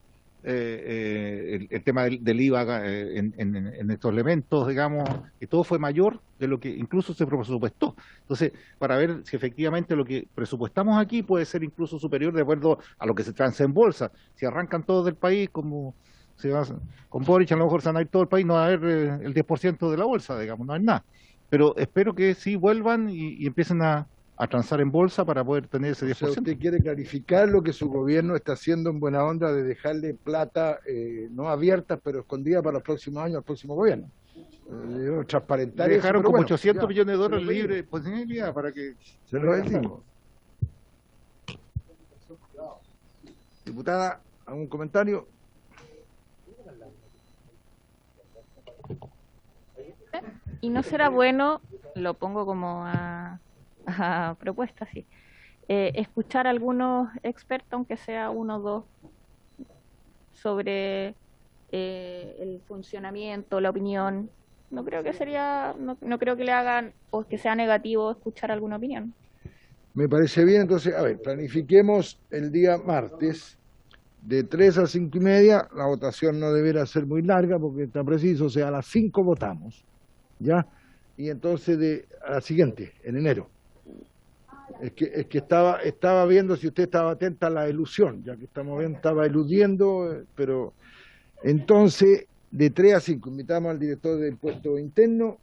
el tema del IVA en estos elementos, digamos, que todo fue mayor de lo que incluso se presupuestó. Entonces, para ver si efectivamente lo que presupuestamos aquí puede ser incluso superior de acuerdo a lo que se transa en bolsa. Si arrancan todos del país, como se va con Boric, a lo mejor se van a ir todo el país, no va a haber el 10% de la bolsa, digamos, no hay nada. Pero espero que sí vuelvan y empiecen a transar en bolsa para poder tener ese 10%. O sea, ¿usted quiere clarificar lo que su gobierno está haciendo en buena onda de dejarle plata no abierta, pero escondida para los próximos años al próximo gobierno? Transparentar. Dejaron eso, como bueno, 800 millones de dólares libres disponibilidad para que... Se lo decimos. Diputada, ¿algún comentario? Y no será bueno, lo pongo como a propuesta, sí, escuchar a algunos expertos, aunque sea uno o dos, sobre el funcionamiento, la opinión. No creo que le hagan o que sea negativo escuchar alguna opinión. Me parece bien, entonces, a ver, planifiquemos el día martes de 3 a 5 y media. La votación no deberá ser muy larga porque está preciso, o sea, a las 5 votamos, ¿ya? Y entonces a la siguiente, en enero. Es que estaba viendo si usted estaba atenta a la elusión, ya que estamos viendo, estaba eludiendo, pero entonces de 3 a 5 invitamos al director de impuesto interno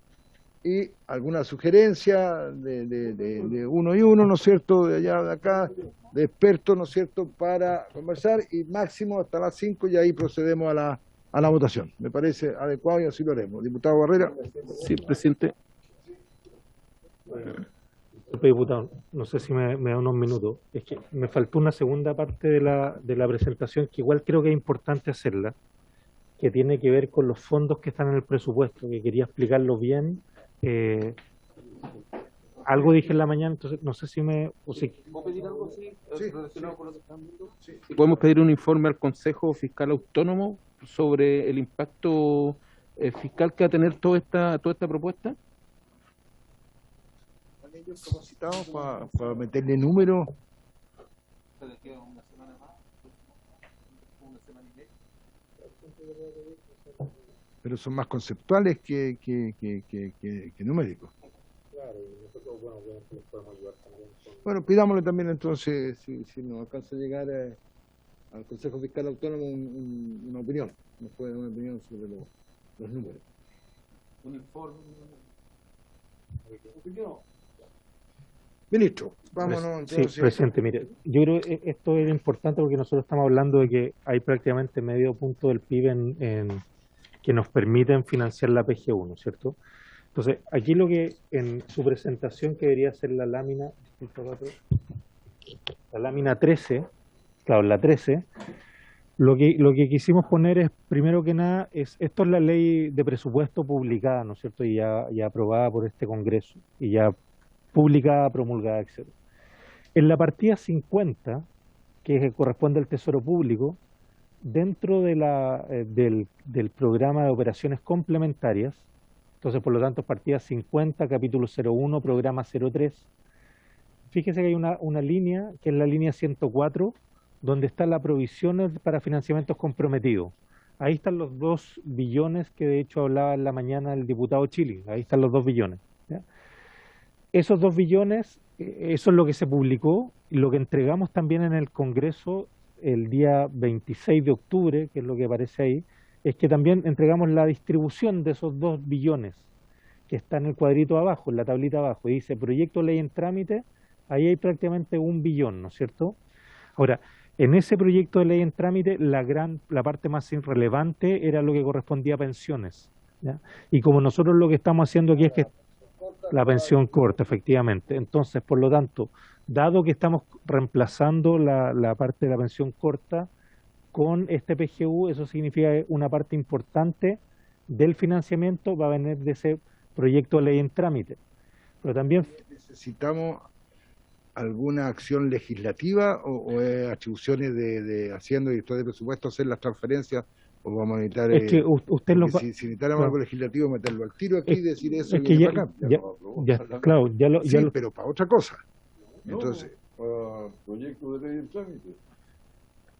y alguna sugerencia de uno y uno, ¿no es cierto?, de allá, de acá, de expertos, ¿no es cierto?, para conversar, y máximo hasta las 5 y ahí procedemos a la votación. Me parece adecuado y así lo haremos. Diputado Barrera. Sí, presidente. Diputado, no sé si me da unos minutos. Es que me faltó una segunda parte de la presentación que igual creo que es importante hacerla, que tiene que ver con los fondos que están en el presupuesto, que quería explicarlo bien. Algo dije en la mañana, entonces no sé si me... ¿Puedo pedir algo así relacionado con lo que están viendo? Sí. ¿Podemos pedir un informe al Consejo Fiscal Autónomo sobre el impacto fiscal que va a tener toda esta propuesta? ¿Están ellos capacitados para meterle números? Pero son más conceptuales que numéricos. Bueno, pidámosle también entonces, si nos alcanza a llegar al Consejo Fiscal Autónomo una opinión, nos puede dar una opinión sobre los números. Un informe. Ministro, vámonos entonces. Sí, presidente, mire, yo creo que esto es importante porque nosotros estamos hablando de que hay prácticamente medio punto del PIB que nos permiten financiar la PGU, ¿no es cierto? Entonces, aquí lo que en su presentación, que debería ser la lámina 13, claro, la 13, lo que quisimos poner es, primero que nada, esto es la ley de presupuesto publicada, ¿no es cierto? Y ya aprobada por este Congreso, y ya publicada, promulgada, etc. En la partida 50, que corresponde al Tesoro Público, dentro del programa de operaciones complementarias, entonces por lo tanto partida 50, capítulo 01, programa 03, fíjese que hay una línea, que es la línea 104, donde está la provisión para financiamientos comprometidos. Ahí están los 2 billones que de hecho hablaba en la mañana el diputado Chili, ahí están los 2 billones. ¿Ya? Esos 2 billones, eso es lo que se publicó, y lo que entregamos también en el Congreso el día 26 de octubre, que es lo que aparece ahí, es que también entregamos la distribución de esos 2 billones, que está en el cuadrito abajo, en la tablita abajo, y dice proyecto ley en trámite, ahí hay prácticamente 1 billón, ¿no es cierto? Ahora, en ese proyecto de ley en trámite, la parte más irrelevante era lo que correspondía a pensiones, ¿ya? Y como nosotros lo que estamos haciendo aquí es que la pensión corta, efectivamente. Entonces, por lo tanto, dado que estamos reemplazando la parte de la pensión corta con este PGU, eso significa que una parte importante del financiamiento va a venir de ese proyecto de ley en trámite. Pero también necesitamos alguna acción legislativa o atribuciones de Hacienda y director de presupuesto hacer las transferencias, o vamos a necesitar que usted lo si necesitáramos algo legislativo, meterlo al tiro aquí y decir eso. Es que pero para otra cosa. Entonces, proyecto de ley en trámite.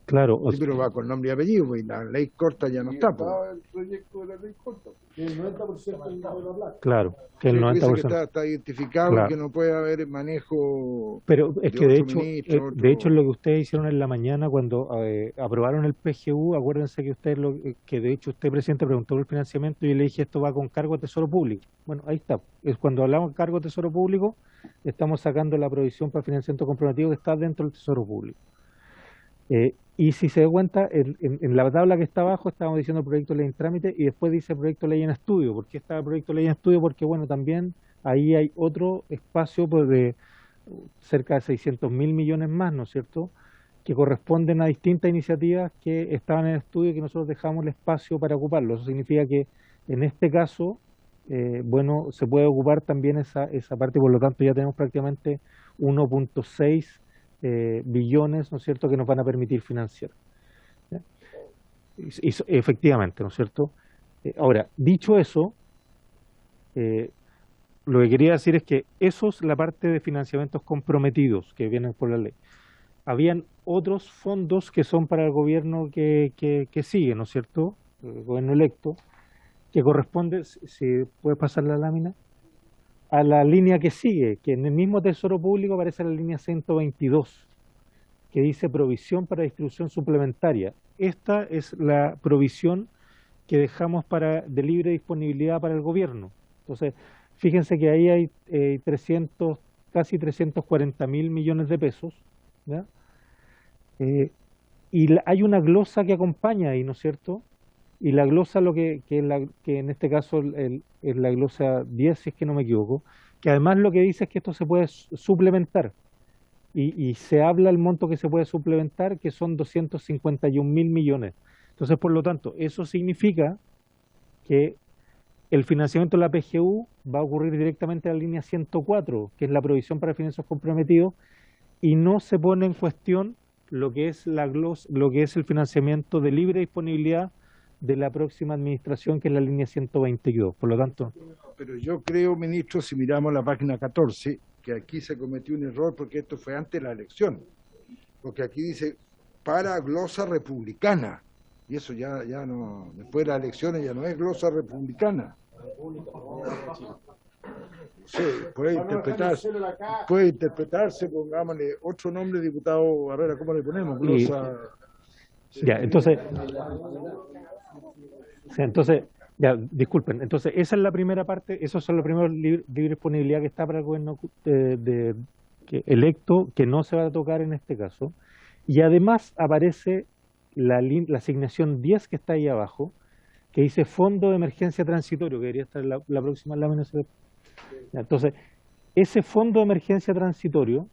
Claro. Sí, pero va con nombre y apellido, y la ley corta ya no está. El proyecto de la ley corta. El 90% del hablar. Claro, que el 90%. Que está identificado, claro, y que no puede haber manejo. Pero es que de hecho lo que ustedes hicieron en la mañana cuando aprobaron el PGU, acuérdense que que de hecho usted, presidente, preguntó por el financiamiento y yo le dije esto va con cargo a Tesoro Público. Bueno, ahí está. Es cuando hablamos de cargo a Tesoro Público, estamos sacando la provisión para financiamiento comprometido que está dentro del Tesoro Público. Y si se da cuenta, en la tabla que está abajo estábamos diciendo proyecto de ley en trámite y después dice proyecto de ley en estudio. ¿Por qué está el proyecto de ley en estudio? Porque bueno, también ahí hay otro espacio pues, de cerca de 600.000 millones más, ¿no es cierto?, que corresponden a distintas iniciativas que estaban en estudio y que nosotros dejamos el espacio para ocuparlo. Eso significa que en este caso, bueno, se puede ocupar también esa parte y por lo tanto ya tenemos prácticamente 1.6 billones, ¿no es cierto?, que nos van a permitir financiar. Y efectivamente, ¿no es cierto? Ahora, dicho eso, lo que quería decir es que eso es la parte de financiamientos comprometidos que vienen por la ley. Habían otros fondos que son para el gobierno que sigue, ¿no es cierto? El gobierno electo, que corresponde, si puede pasar la lámina, a la línea que sigue, que en el mismo Tesoro Público aparece la línea 122, que dice provisión para distribución suplementaria. Esta es la provisión que dejamos de libre disponibilidad para el gobierno. Entonces, fíjense que ahí hay casi 340.000 millones de pesos, ¿ya? Hay una glosa que acompaña ahí, ¿no es cierto? Y la glosa, que en este caso es la glosa 10, si es que no me equivoco, que además lo que dice es que esto se puede suplementar. Y se habla el monto que se puede suplementar, que son 251.000 millones. Entonces, por lo tanto, eso significa que el financiamiento de la PGU va a ocurrir directamente a la línea 104, que es la provisión para financiamientos comprometidos, y no se pone en cuestión lo que es el financiamiento de libre disponibilidad de la próxima administración, que es la línea 122. Por lo tanto... Pero yo creo, ministro, si miramos la página 14, que aquí se cometió un error porque esto fue antes de la elección. Porque aquí dice para glosa republicana. Y eso ya no, después de las elecciones ya no es glosa republicana. Sí, puede interpretarse, pongámosle otro nombre, diputado Barrera, ¿cómo le ponemos? Glosa... Ya, entonces, ya, disculpen, entonces esa es la primera parte, esos son los primeros libre disponibilidad que está para el gobierno electo, que no se va a tocar en este caso, y además aparece la asignación 10 que está ahí abajo, que dice Fondo de Emergencia Transitorio, que debería estar en la próxima lámina. Entonces, ese Fondo de Emergencia Transitorio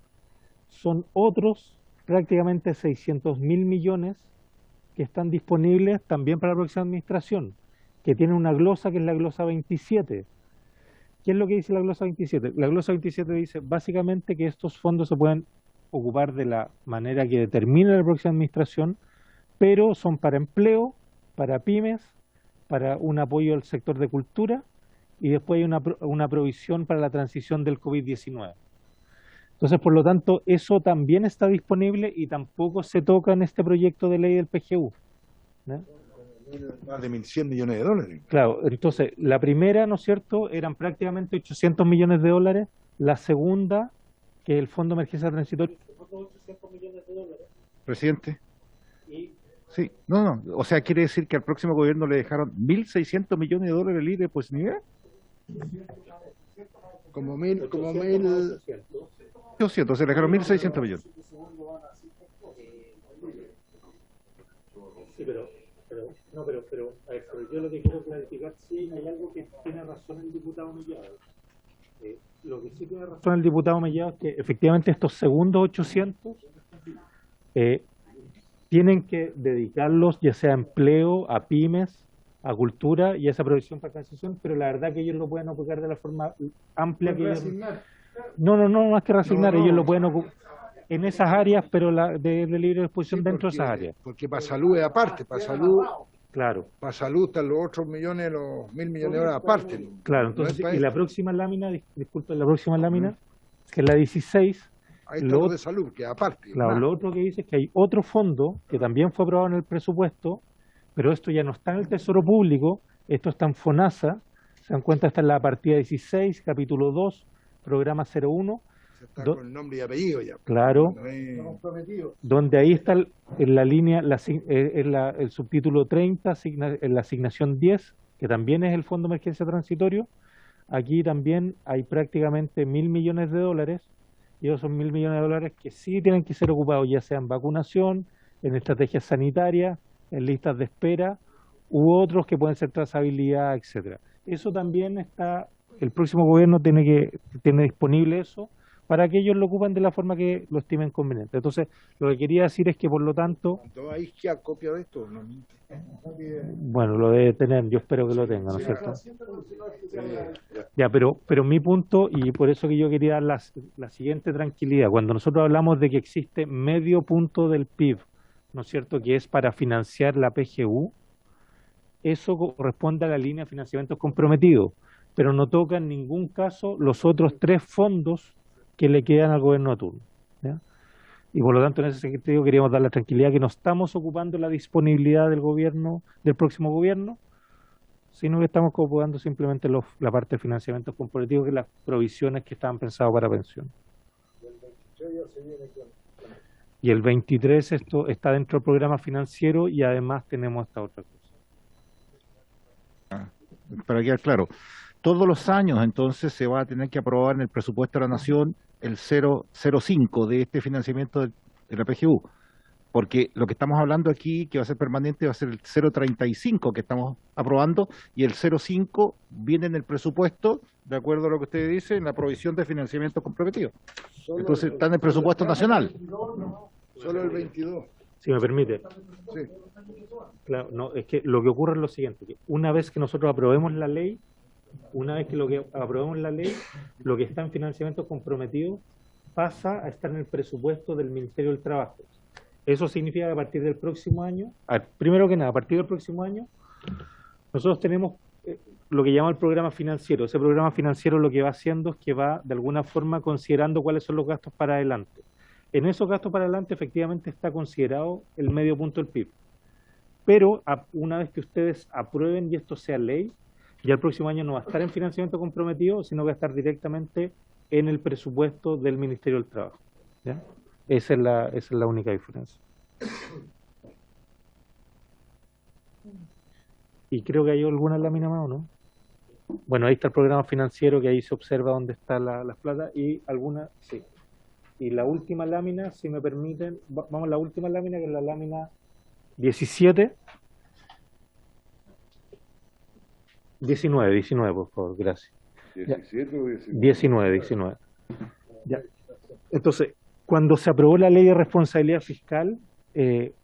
son otros prácticamente 600.000 millones que están disponibles también para la próxima administración, que tiene una glosa que es la glosa 27. ¿Qué es lo que dice la glosa 27? La glosa 27 dice básicamente que estos fondos se pueden ocupar de la manera que determine la próxima administración, pero son para empleo, para pymes, para un apoyo al sector de cultura, y después hay una provisión para la transición del COVID-19. Entonces, por lo tanto, eso también está disponible y tampoco se toca en este proyecto de ley del PGU, ¿no? Más de 1.100 millones de dólares. Claro, entonces, la primera, ¿no es cierto?, eran prácticamente 800 millones de dólares. La segunda, que es el Fondo de Emergencia Transitoria, 800 millones de dólares. Presidente. Sí, no, o sea, quiere decir que al próximo gobierno le dejaron 1.600 millones de dólares libres por ese nivel. Como mil... 800, se le dejaron 1.600 millones. Sí, pero yo lo que quiero clarificar, sí, hay algo que tiene razón el diputado Mellado. Lo que sí tiene razón el diputado Mellado es que efectivamente estos segundos 800 tienen que dedicarlos ya sea a empleo, a pymes, a cultura y a esa provisión para transición, pero la verdad que ellos lo pueden ocupar de la forma amplia que ellos... No más que reasignar, ellos lo pueden ocupar en esas áreas, pero de libre disposición dentro de esas áreas. Porque para salud es aparte, para salud... Claro. Para salud están los otros millones, los 1.000 millones de dólares aparte. Claro, entonces, y la próxima lámina, disculpen, la próxima lámina, que es la 16... Ahí está lo de salud, que aparte. Claro, lo otro que dice es que hay otro fondo que también fue aprobado en el presupuesto, pero esto ya no está en el Tesoro Público, esto está en FONASA, se dan cuenta, está en la partida 16, capítulo 2, programa 01. Está con el nombre y apellido ya. Claro, donde ahí está en la línea, el subtítulo 30, en la asignación 10, que también es el Fondo de Emergencia Transitorio. Aquí también hay prácticamente 1.000 millones de dólares, y esos son 1.000 millones de dólares que sí tienen que ser ocupados, ya sea en vacunación, en estrategias sanitarias, en listas de espera, u otros que pueden ser trazabilidad, etcétera. Eso también está, el próximo gobierno tiene disponible eso, para que ellos lo ocupen de la forma que lo estimen conveniente. Entonces, lo que quería decir es que, por lo tanto... ¿Hay que copia de esto? No. Bueno, lo debe tener, yo espero que lo tenga, ¿no es cierto? Ya, pero mi punto, y por eso que yo quería dar la siguiente tranquilidad, cuando nosotros hablamos de que existe medio punto del PIB, ¿no es cierto?, que es para financiar la PGU, eso corresponde a la línea de financiamientos comprometidos. pero no toca en ningún caso los otros 3 fondos que le quedan al gobierno a turno, ¿ya? Y por lo tanto, en ese sentido, queríamos dar la tranquilidad que no estamos ocupando la disponibilidad del gobierno, del próximo gobierno, sino que estamos ocupando simplemente la parte de financiamiento comprometido, que es las provisiones que estaban pensadas para pensión. Y el 23 esto está dentro del programa financiero y además tenemos esta otra cosa. Para quedar claro, todos los años entonces se va a tener que aprobar en el presupuesto de la Nación el 0,05 de este financiamiento de la PGU, porque lo que estamos hablando aquí, que va a ser permanente, va a ser el 0,35 que estamos aprobando, y el 0,5 viene en el presupuesto, de acuerdo a lo que usted dice, en la provisión de financiamiento comprometido. Entonces está en el presupuesto nacional. Solo el 22. Si me permite. Sí. Claro, no, es que lo que ocurre es lo siguiente, que una vez que nosotros aprobemos la ley, lo que está en financiamiento comprometido pasa a estar en el presupuesto del Ministerio del Trabajo. Eso significa que a partir del próximo año, primero que nada, a partir del próximo año, nosotros tenemos lo que llama el programa financiero. Ese programa financiero lo que va haciendo es que va, de alguna forma, considerando cuáles son los gastos para adelante. En esos gastos para adelante, efectivamente, está considerado el medio punto del PIB. Pero una vez que ustedes aprueben y esto sea ley, ya el próximo año no va a estar en financiamiento comprometido, sino que va a estar directamente en el presupuesto del Ministerio del Trabajo, ¿ya? Esa es la única diferencia. Y creo que hay alguna lámina más, ¿o no? Bueno, ahí está el programa financiero, que ahí se observa dónde está las plata, y alguna, sí. Y la última lámina, si me permiten, vamos a la última lámina, que es la lámina 17. 19, por favor, gracias. ¿17 o 19? 19. Ya. Entonces, cuando se aprobó la ley de responsabilidad fiscal, que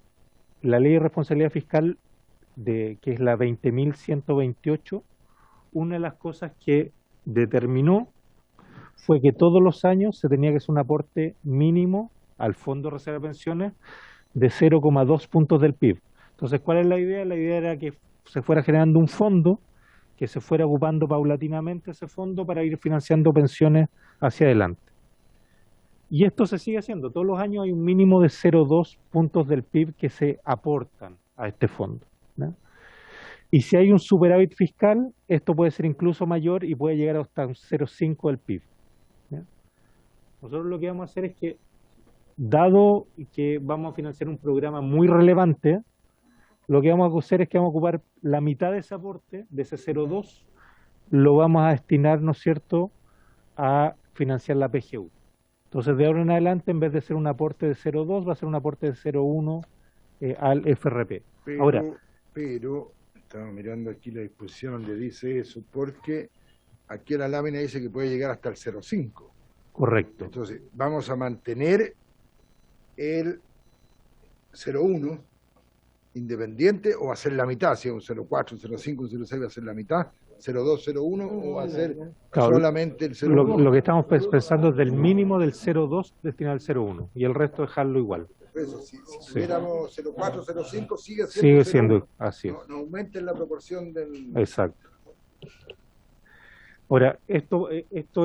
es la 20.128, una de las cosas que determinó fue que todos los años se tenía que hacer un aporte mínimo al Fondo de Reserva de Pensiones de 0,2 puntos del PIB. Entonces, ¿cuál es la idea? La idea era que se fuera generando un fondo, que se fuera ocupando paulatinamente ese fondo para ir financiando pensiones hacia adelante. Y esto se sigue haciendo. Todos los años hay un mínimo de 0,2 puntos del PIB que se aportan a este fondo, ¿no? Y si hay un superávit fiscal, esto puede ser incluso mayor y puede llegar hasta un 0,5 del PIB, ¿no? Nosotros lo que vamos a hacer es que, dado que vamos a financiar un programa muy relevante, lo que vamos a hacer es que vamos a ocupar la mitad de ese aporte, de ese 0,2, lo vamos a destinar, ¿no es cierto?, a financiar la PGU. Entonces, de ahora en adelante, en vez de ser un aporte de 0,2, va a ser un aporte de 0,1 al FRP. Pero, estamos mirando aquí la disposición donde dice eso, porque aquí en la lámina dice que puede llegar hasta el 0,5. Correcto. Entonces, vamos a mantener el 0,1 independiente, o va a ser la mitad, si es un 0,4, un 0,5, un 0,6, va a ser la mitad, 0,2, 0,1, o va a ser solamente el 0,1. Lo que estamos pensando es del mínimo del 0,2 destinado al 0,1 y el resto dejarlo igual. Eso, si tuviéramos 0,4, 0,5, sigue siendo así. No aumenten la proporción del... Exacto. Ahora, esto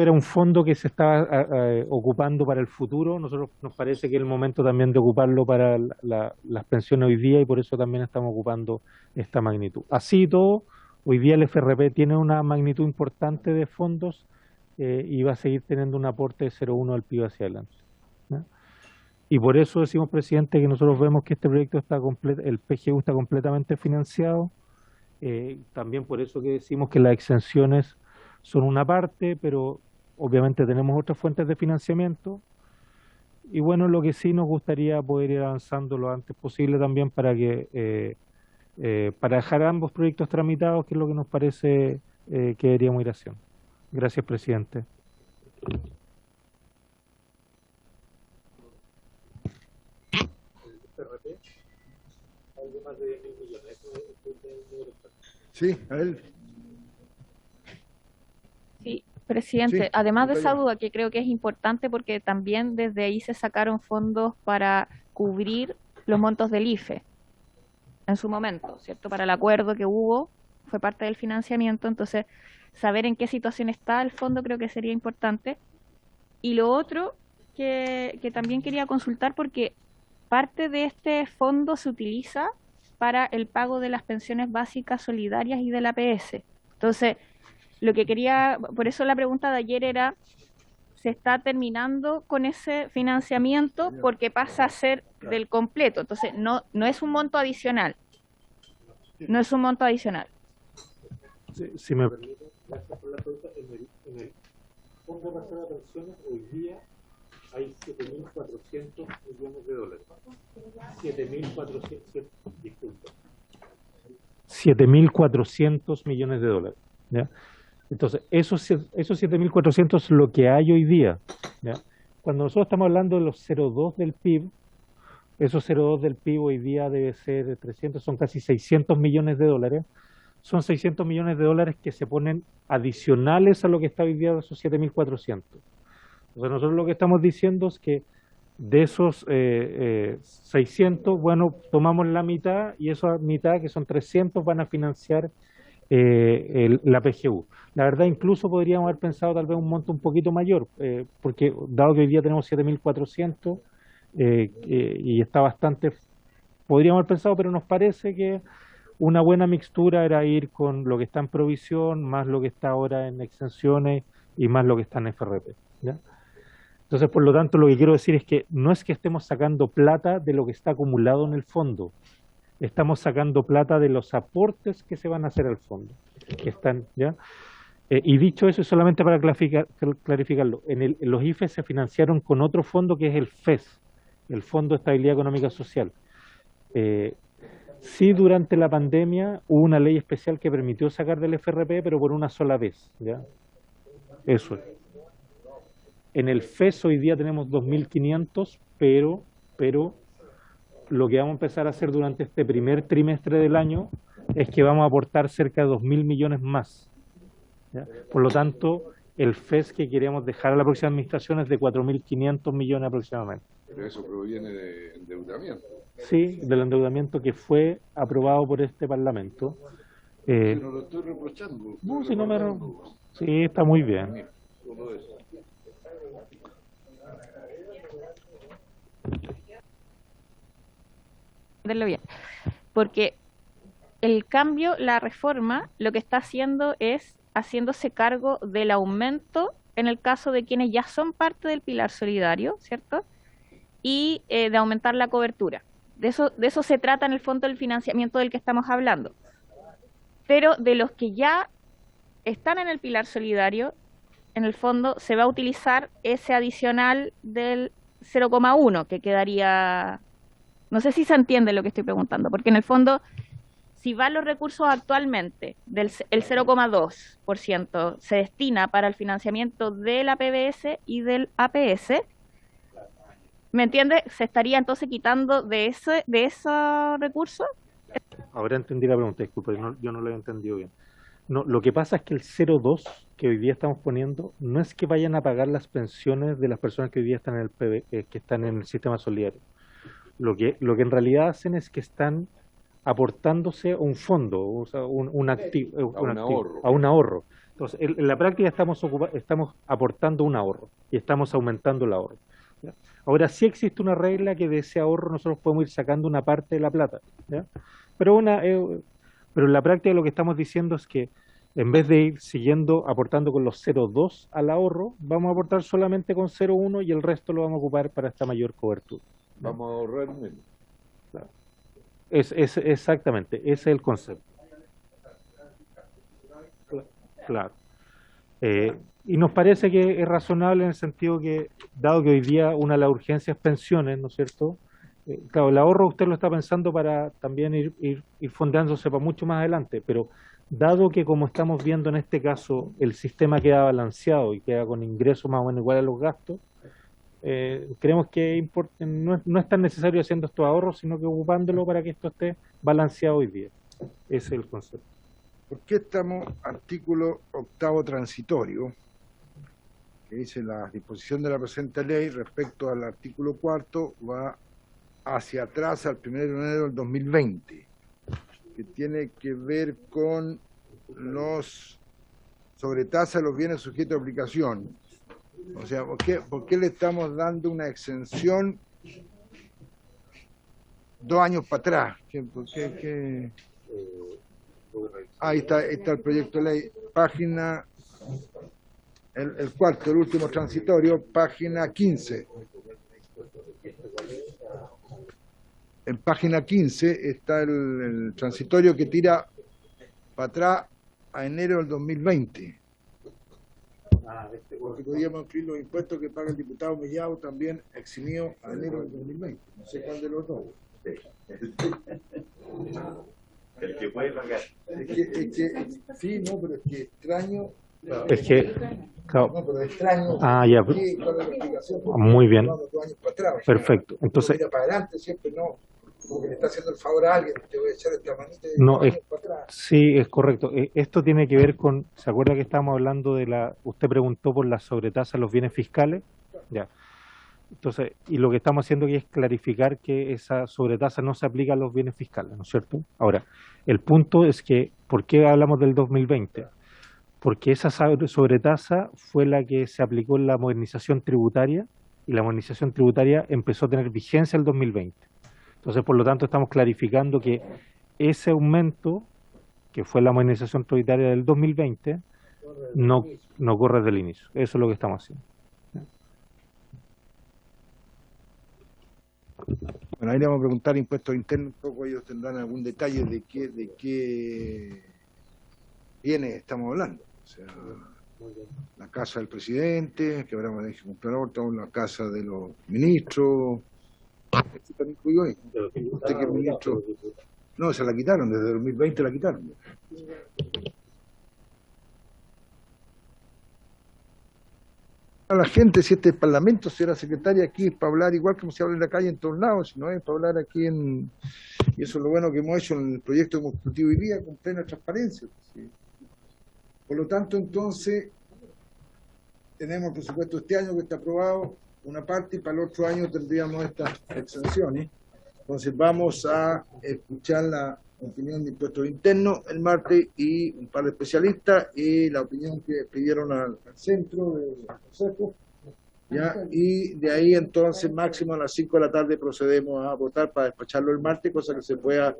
era un fondo que se estaba ocupando para el futuro. Nosotros nos parece que es el momento también de ocuparlo para las pensiones hoy día, y por eso también estamos ocupando esta magnitud. Así y todo, hoy día el FRP tiene una magnitud importante de fondos y va a seguir teniendo un aporte de 0,1 al PIB hacia adelante, ¿no? Y por eso decimos, presidente, que nosotros vemos que este proyecto está el PGU está completamente financiado. También por eso que decimos que las exenciones son una parte, pero obviamente tenemos otras fuentes de financiamiento. Y bueno, lo que sí nos gustaría poder ir avanzando lo antes posible también para dejar ambos proyectos tramitados, que es lo que nos parece que deberíamos ir haciendo. Gracias, presidente. Sí, a él. Sí, presidente, Sí, además de esa Natalia. duda, que creo que es importante porque también desde ahí se sacaron fondos para cubrir los montos del IFE en su momento, ¿cierto? Para el acuerdo que hubo, fue parte del financiamiento, entonces saber en qué situación está el fondo creo que sería importante. Y lo otro que también quería consultar, porque parte de este fondo se utiliza para el pago de las pensiones básicas solidarias y del APS. Entonces, lo que quería, por eso la pregunta de ayer era, ¿se está terminando con ese financiamiento porque pasa a ser del completo? Entonces, no es un monto adicional. No es un monto adicional. Si me permite, gracias por la pregunta. En el Fondo de Reserva de Pensiones hoy día hay 7.400 millones de dólares. 7.400, disculpe. 7.400 millones de dólares. ¿Ya? Entonces, esos 7.400 es lo que hay hoy día. ¿Ya? Cuando nosotros estamos hablando de los 0,2 del PIB, esos 0,2 del PIB hoy día debe ser 300, son casi 600 millones de dólares. Son 600 millones de dólares que se ponen adicionales a lo que está hoy día de esos 7.400. Entonces, nosotros lo que estamos diciendo es que de esos 600, bueno, tomamos la mitad y esa mitad, que son 300, van a financiar la PGU. La verdad, incluso podríamos haber pensado tal vez un monto un poquito mayor, porque dado que hoy día tenemos 7.400 y está bastante, podríamos haber pensado, pero nos parece que una buena mixtura era ir con lo que está en provisión, más lo que está ahora en exenciones y más lo que está en FRP. ¿Ya? Entonces, por lo tanto, lo que quiero decir es que no es que estemos sacando plata de lo que está acumulado en el fondo, estamos sacando plata de los aportes que se van a hacer al fondo, que están, ¿ya? Y dicho eso, solamente para clarificarlo, los IFE se financiaron con otro fondo que es el FES, el Fondo de Estabilidad Económica Social. Sí, durante la pandemia hubo una ley especial que permitió sacar del FRP, pero por una sola vez, ¿ya? Eso es. En el FES hoy día tenemos 2.500, pero lo que vamos a empezar a hacer durante este primer trimestre del año es que vamos a aportar cerca de 2.000 millones más. ¿Ya? Por lo tanto, el FES que queremos dejar a la próxima administración es de 4.500 millones aproximadamente. Pero eso proviene de endeudamiento. Sí, del endeudamiento que fue aprobado por este Parlamento. No lo estoy reprochando. No, si no me... Sí, está muy bien. Todo eso. Bien. Porque el cambio, la reforma, lo que está haciendo es haciéndose cargo del aumento en el caso de quienes ya son parte del pilar solidario, ¿cierto? Y de aumentar la cobertura. De eso se trata en el fondo del financiamiento del que estamos hablando. Pero de los que ya están en el pilar solidario, en el fondo se va a utilizar ese adicional del 0,1 que quedaría... No sé si se entiende lo que estoy preguntando, porque en el fondo, si van los recursos actualmente, el 0,2% se destina para el financiamiento de la PBS y del APS, ¿me entiende? ¿Se estaría entonces quitando de esos recursos? Ahora entendí la pregunta, disculpe, yo no lo he entendido bien. No, lo que pasa es que el 0,2 que hoy día estamos poniendo no es que vayan a pagar las pensiones de las personas que hoy día están en el que están en el sistema solidario. Lo que en realidad hacen es que están aportándose a un fondo, o sea, un activo, a un ahorro. Entonces, en la práctica estamos aportando un ahorro y estamos aumentando el ahorro. ¿Ya? Ahora sí existe una regla que de ese ahorro nosotros podemos ir sacando una parte de la plata, ¿ya? Pero en la práctica lo que estamos diciendo es que en vez de ir siguiendo aportando con los 0,2 al ahorro, vamos a aportar solamente con 0,1 y el resto lo vamos a ocupar para esta mayor cobertura. Vamos a ahorrar menos. Claro. Exactamente, ese es el concepto. Claro. Y nos parece que es razonable en el sentido que, dado que hoy día una de las urgencias es pensiones, ¿no es cierto? Claro, el ahorro usted lo está pensando para también ir fondeándose para mucho más adelante, pero dado que, como estamos viendo en este caso, el sistema queda balanceado y queda con ingresos más o menos iguales a los gastos, creemos que no es tan necesario haciendo estos ahorros, sino que ocupándolo para que esto esté balanceado hoy día. Ese es el concepto. ¿Por qué estamos artículo 8º transitorio, que dice la disposición de la presente ley respecto al artículo 4º va hacia atrás al 1 de enero del 2020, que tiene que ver con los sobretasa de los bienes sujetos a aplicación. O sea, ¿por qué le estamos dando una exención 2 años para atrás? ¿Por qué? Ahí está el proyecto de ley, página, el cuarto, el último transitorio, página 15. En página 15 está el transitorio que tira para atrás a enero del 2020. Porque podríamos incluir los impuestos que paga el diputado Mellado también eximido a enero del 2020. No sé cuál de los dos. El que puede pagar. Sí, no, pero es que extraño. Es que, claro. No, pero extraño. Ah, ya. Muy bien. Perfecto. Entonces. Para adelante siempre no. Como que le está haciendo el favor a alguien, te voy a echar esta manita de no, para atrás. Sí, es correcto. Esto tiene que ver con, ¿se acuerda que estábamos hablando de usted preguntó por la sobretasa de los bienes fiscales? Ya. Entonces, y lo que estamos haciendo aquí es clarificar que esa sobretasa no se aplica a los bienes fiscales, ¿no es cierto? Ahora, el punto es que, ¿por qué hablamos del 2020? Porque esa sobretasa fue la que se aplicó en la modernización tributaria, y la modernización tributaria empezó a tener vigencia el 2020. Entonces, por lo tanto, estamos clarificando que ese aumento, que fue la modernización tributaria del 2020, no corre desde el inicio. Eso es lo que estamos haciendo. Bueno, ahí le vamos a preguntar impuestos internos, un poco ellos tendrán algún detalle de qué bienes estamos hablando. O sea, la casa del presidente, que ahora me deje comprar otra, la casa de los ministros. ¿Esto también incluyó ahí? ¿Usted que es ministro? No, se la quitaron, desde el 2020 la quitaron. A la gente, si este es Parlamento, señora secretaria, aquí es para hablar igual como se habla en la calle en todos lados, sino es para hablar aquí y eso es lo bueno que hemos hecho en el proyecto que hemos discutido hoy día con plena transparencia. ¿Sí? Por lo tanto, entonces, tenemos el presupuesto de este año que está aprobado, una parte, y para el otro año tendríamos estas exenciones. Entonces vamos a escuchar la opinión de impuestos internos el martes y un par de especialistas y la opinión que pidieron al centro del consejo, ¿ya? Y de ahí entonces máximo a las 5 de la tarde procedemos a votar para despacharlo el martes, cosa que se pueda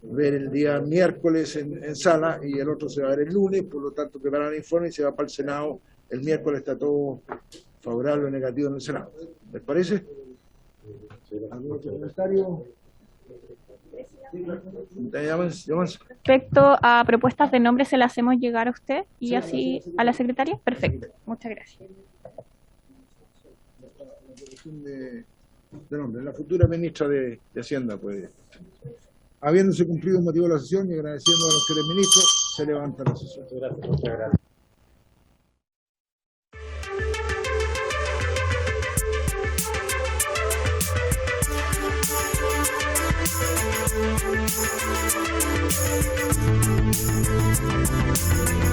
ver el día miércoles en sala, y el otro se va a ver el lunes. Por lo tanto, preparan el informe y se va para el Senado. El miércoles está todo favorable o negativo en el Senado. ¿Les parece? ¿Algún otro comentario? Respecto a propuestas de nombre, ¿se las hacemos llegar a usted y así a la secretaria? Perfecto, muchas gracias. De nombre, la futura ministra de Hacienda, pues. Habiéndose cumplido el motivo de la sesión y agradeciendo a los señores ministros, se levanta la sesión. Muchas gracias. Thank you.